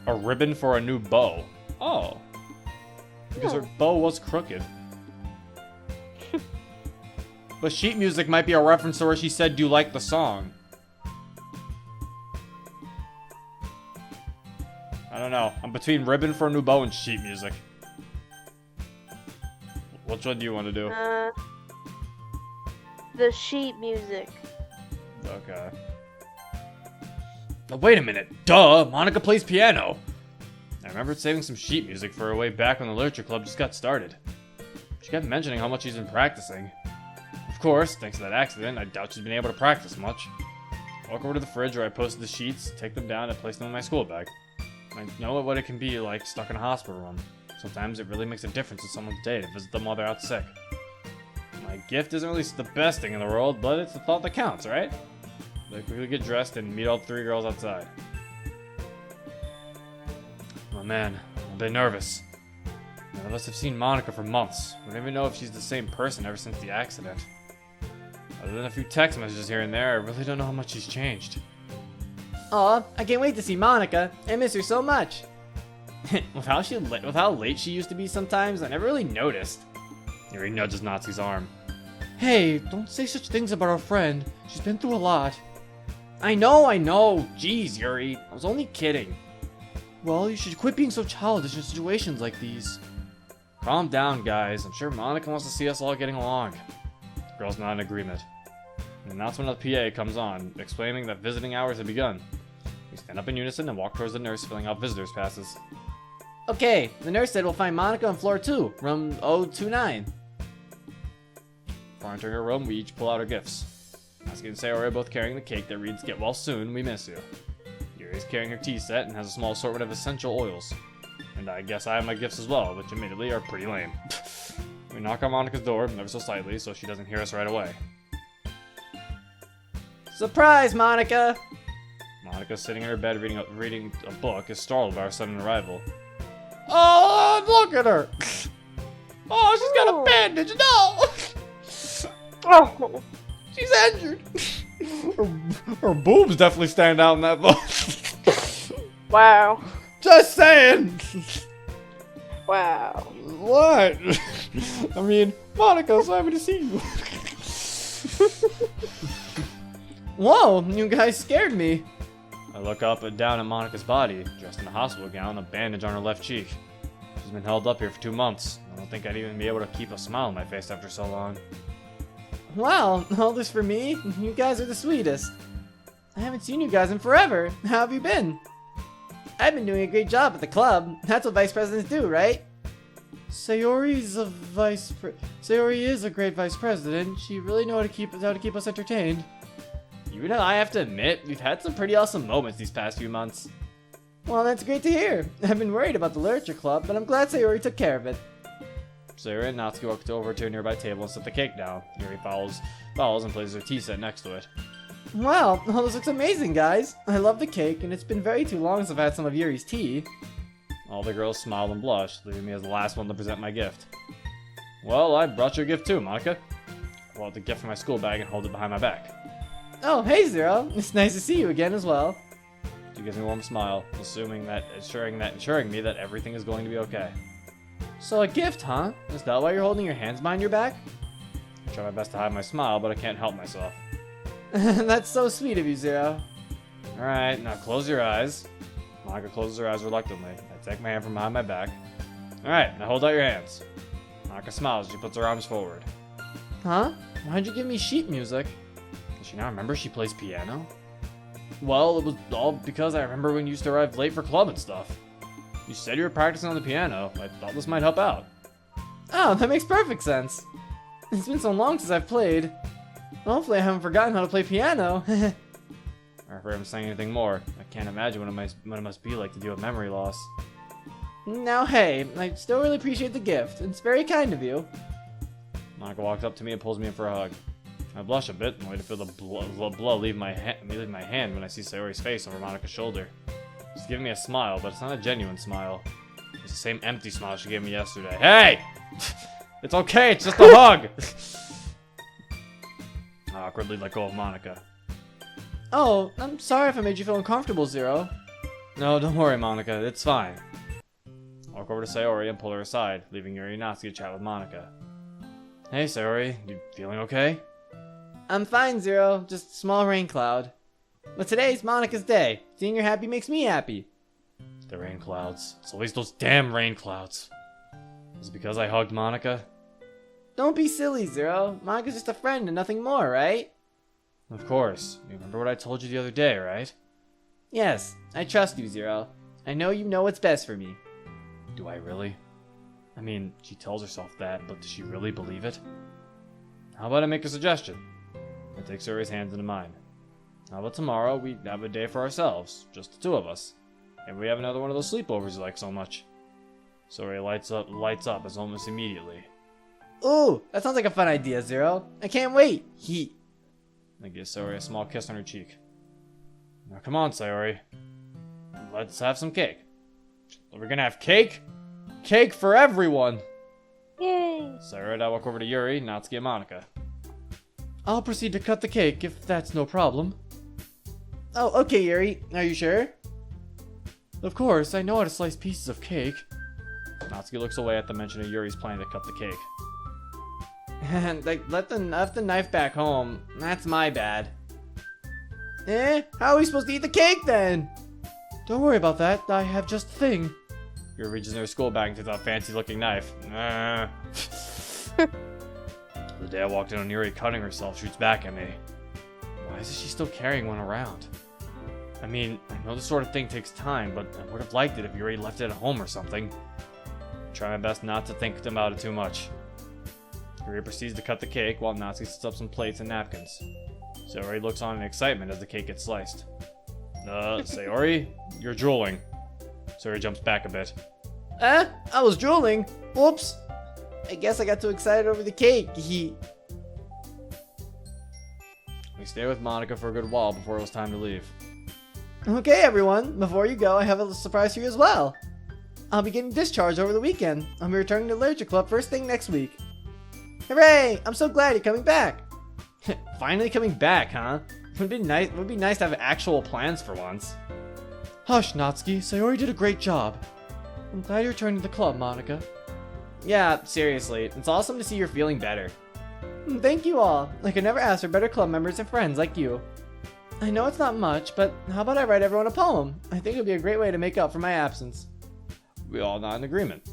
A ribbon for a new bow. Oh. Because her bow was crooked. But sheet music might be a reference to where she said, do you like the song? I don't know. I'm between ribbon for a new bow and sheet music. Which one do you want to do? The sheet music. Okay. Oh, wait a minute. Duh! Monica plays piano! I remembered saving some sheet music for her way back when the literature club just got started. She kept mentioning how much she's been practicing. Of course, thanks to that accident, I doubt she's been able to practice much. I walk over to the fridge where I posted the sheets, take them down, and place them in my school bag. I know what it can be like stuck in a hospital room. Sometimes it really makes a difference in someone's day to visit them while they're out sick. My gift isn't really the best thing in the world, but it's the thought that counts, right? I quickly get dressed and meet all three girls outside. Oh man, I'm a bit nervous. None of us have seen Monica for months. We don't even know if she's the same person ever since the accident. Other than a few text messages here and there, I really don't know how much she's changed. Aw, I can't wait to see Monica. I miss her so much. with how late she used to be sometimes, I never really noticed. Yuri nudges Natsuki's arm. Hey, don't say such things about our friend. She's been through a lot. I know. Jeez, Yuri. I was only kidding. Well, you should quit being so childish in situations like these. Calm down, guys. I'm sure Monica wants to see us all getting along. The girls nod in agreement. An announcement of the PA comes on, explaining that visiting hours have begun. We stand up in unison and walk towards the nurse filling out visitors' passes. Okay, the nurse said we'll find Monica on floor 2, room 029. Before entering her room, we each pull out our gifts. Natsuki and Sayori are both carrying the cake that reads, "Get well soon, we miss you." Yuri is carrying her tea set and has a small assortment of essential oils. And I guess I have my gifts as well, which admittedly are pretty lame. We knock on Monica's door, ever so slightly, so she doesn't hear us right away. Surprise, Monica! Monica, sitting in her bed reading a book, is startled by our sudden arrival. Oh, look at her! Oh, she's got a bandage! No! Oh. She's injured! Her boobs definitely stand out in that book. Wow. Just saying! Wow. What? I mean, Monica, so happy to see you. Whoa, you guys scared me. I look up and down at Monica's body, dressed in a hospital gown, a bandage on her left cheek. She's been held up here for 2 months. I don't think I'd even be able to keep a smile on my face after so long. Wow, all this for me? You guys are the sweetest. I haven't seen you guys in forever. How have you been? I've been doing a great job at the club. That's what vice presidents do, right? Sayori is a great vice president. She really knows how to keep us entertained. You know, I have to admit, we've had some pretty awesome moments these past few months. Well, that's great to hear. I've been worried about the literature club, but I'm glad Sayori took care of it. Sayori and Natsuki walk over to a nearby table and set the cake down. Yuri follows and places her tea set next to it. Wow, all this looks amazing, guys. I love the cake, and it's been very too long since I've had some of Yuri's tea. All the girls smiled and blushed, leaving me as the last one to present my gift. Well, I brought you a gift too, Monica. I pull out the gift from my school bag and hold it behind my back. Oh, hey, Zero. It's nice to see you again as well. She gives me a warm smile, ensuring me that everything is going to be okay. So a gift, huh? Is that why you're holding your hands behind your back? I try my best to hide my smile, but I can't help myself. That's so sweet of you, Zero. Alright, now close your eyes. Monica closes her eyes reluctantly. I take my hand from behind my back. Alright, now hold out your hands. Monica smiles as she puts her arms forward. Huh? Why'd you give me sheet music? Does she now remember she plays piano? Well, it was all because I remember when you used to arrive late for club and stuff. You said you were practicing on the piano. I thought this might help out. Oh, that makes perfect sense. It's been so long since I've played. Hopefully I haven't forgotten how to play piano. Or if I haven't sang anything more, I can't imagine what it must be like to deal with memory loss. Now hey, I still really appreciate the gift. It's very kind of you. Monica walks up to me and pulls me in for a hug. I blush a bit and wait to feel the blood leave my hand when I see Sayori's face over Monica's shoulder. She's giving me a smile, but it's not a genuine smile. It's the same empty smile she gave me yesterday. Hey! It's okay, it's just a hug! I awkwardly let go of Monica. Oh, I'm sorry if I made you feel uncomfortable, Zero. No, don't worry, Monica, it's fine. I walk over to Sayori and pull her aside, leaving Yuri and Natsuki to chat with Monica. Hey, Sayori, you feeling okay? I'm fine, Zero, just a small rain cloud. But today's Monica's day. Seeing her happy makes me happy. The rain clouds. It's always those damn rain clouds. Is it because I hugged Monica? Don't be silly, Zero. Monica's just a friend and nothing more, right? Of course. You remember what I told you the other day, right? Yes, I trust you, Zero. I know you know what's best for me. Do I really? I mean, she tells herself that, but does she really believe it? How about I make a suggestion? I take Sayori's hands into mine. How about tomorrow we have a day for ourselves, just the two of us? And we have another one of those sleepovers you like so much. Sayori lights up as almost immediately. Ooh, that sounds like a fun idea, Zero. I can't wait. I give Sayori a small kiss on her cheek. Now come on, Sayori. Let's have some cake. Are we gonna have cake? Cake for everyone! Yay! Sayori and I walk over to Yuri, Natsuki, and Monica. I'll proceed to cut the cake if that's no problem. Oh, okay, Yuri. Are you sure? Of course, I know how to slice pieces of cake. Natsuki looks away at the mention of Yuri's plan to cut the cake. And left the knife back home. That's my bad. How are we supposed to eat the cake then? Don't worry about that. I have just the thing. Yuri reaches in her school bag and takes out a fancy-looking knife. The day I walked in on Yuri cutting herself, shoots back at me. Why isn't she still carrying one around? I mean, I know this sort of thing takes time, but I would have liked it if Yuri left it at home or something. I try my best not to think about it too much. Yuri proceeds to cut the cake while Natsuki sets up some plates and napkins. Sayori looks on in excitement as the cake gets sliced. Sayori, you're drooling. Sayori jumps back a bit. I was drooling. Whoops. I guess I got too excited over the cake. We stayed with Monica for a good while before it was time to leave. Okay, everyone. Before you go, I have a surprise for you as well. I'll be getting discharged over the weekend. I'll be returning to Literature Club first thing next week. Hooray! I'm so glad you're coming back. Finally coming back, huh? It would be nice to have actual plans for once. Hush, Natsuki. Sayori did a great job. I'm glad you're returning to the club, Monica. Yeah, seriously. It's awesome to see you're feeling better. Thank you all. I could never ask for better club members and friends like you. I know it's not much, but how about I write everyone a poem? I think it'd be a great way to make up for my absence. We all not in agreement.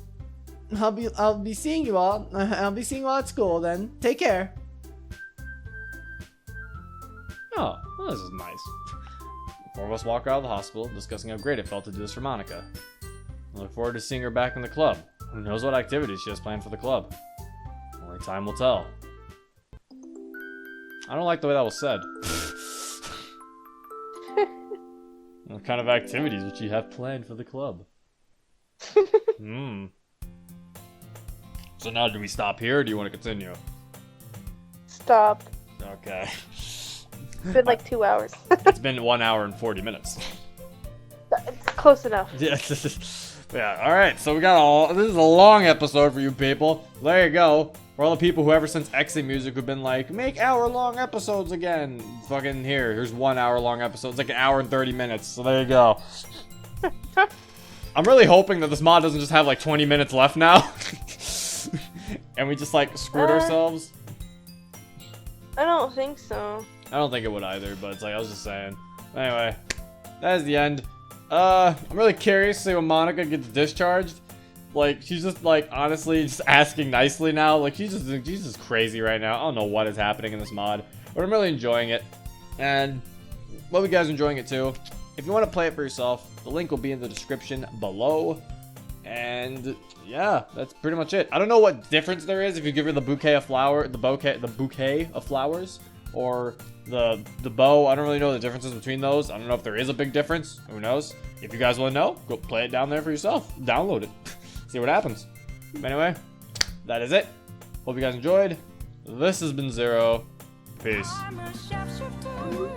I'll be seeing you all. I'll be seeing you all at school then. Take care. Oh, well, this is nice. The four of us walk out of the hospital, discussing how great it felt to do this for Monica. I look forward to seeing her back in the club. Who knows what activities she has planned for the club? Only time will tell. I don't like the way that was said. What kind of activities would she have planned for the club? So now do we stop here or do you want to continue? Stop. Okay. It's been like 2 hours. It's been 1 hour and 40 minutes. It's close enough. Yeah. Yeah, alright, so we got this is a long episode for you people. There you go. For all the people who ever since exit music have been like, make hour-long episodes again. Fucking here's 1 hour-long episode. It's like an hour and 30 minutes, so there you go. I'm really hoping that this mod doesn't just have like 20 minutes left now. And we just like screwed ourselves. I don't think so. I don't think it would either, but it's like I was just saying. Anyway, that is the end. I'm really curious to see when Monica gets discharged. Like, she's just like honestly just asking nicely now. Like she's just crazy right now. I don't know what is happening in this mod, but I'm really enjoying it. And hope you guys are enjoying it too. If you want to play it for yourself, the link will be in the description below. And yeah, that's pretty much it. I don't know what difference there is if you give her the bouquet of bouquet of flowers, or the bow. I don't really know the differences between those. I don't know if there is a big difference. Who knows? If you guys want to know, go play it down there for yourself. Download it. See what happens. Anyway, that is it. Hope you guys enjoyed. This has been Zero. Peace. I'm a sharpshooter.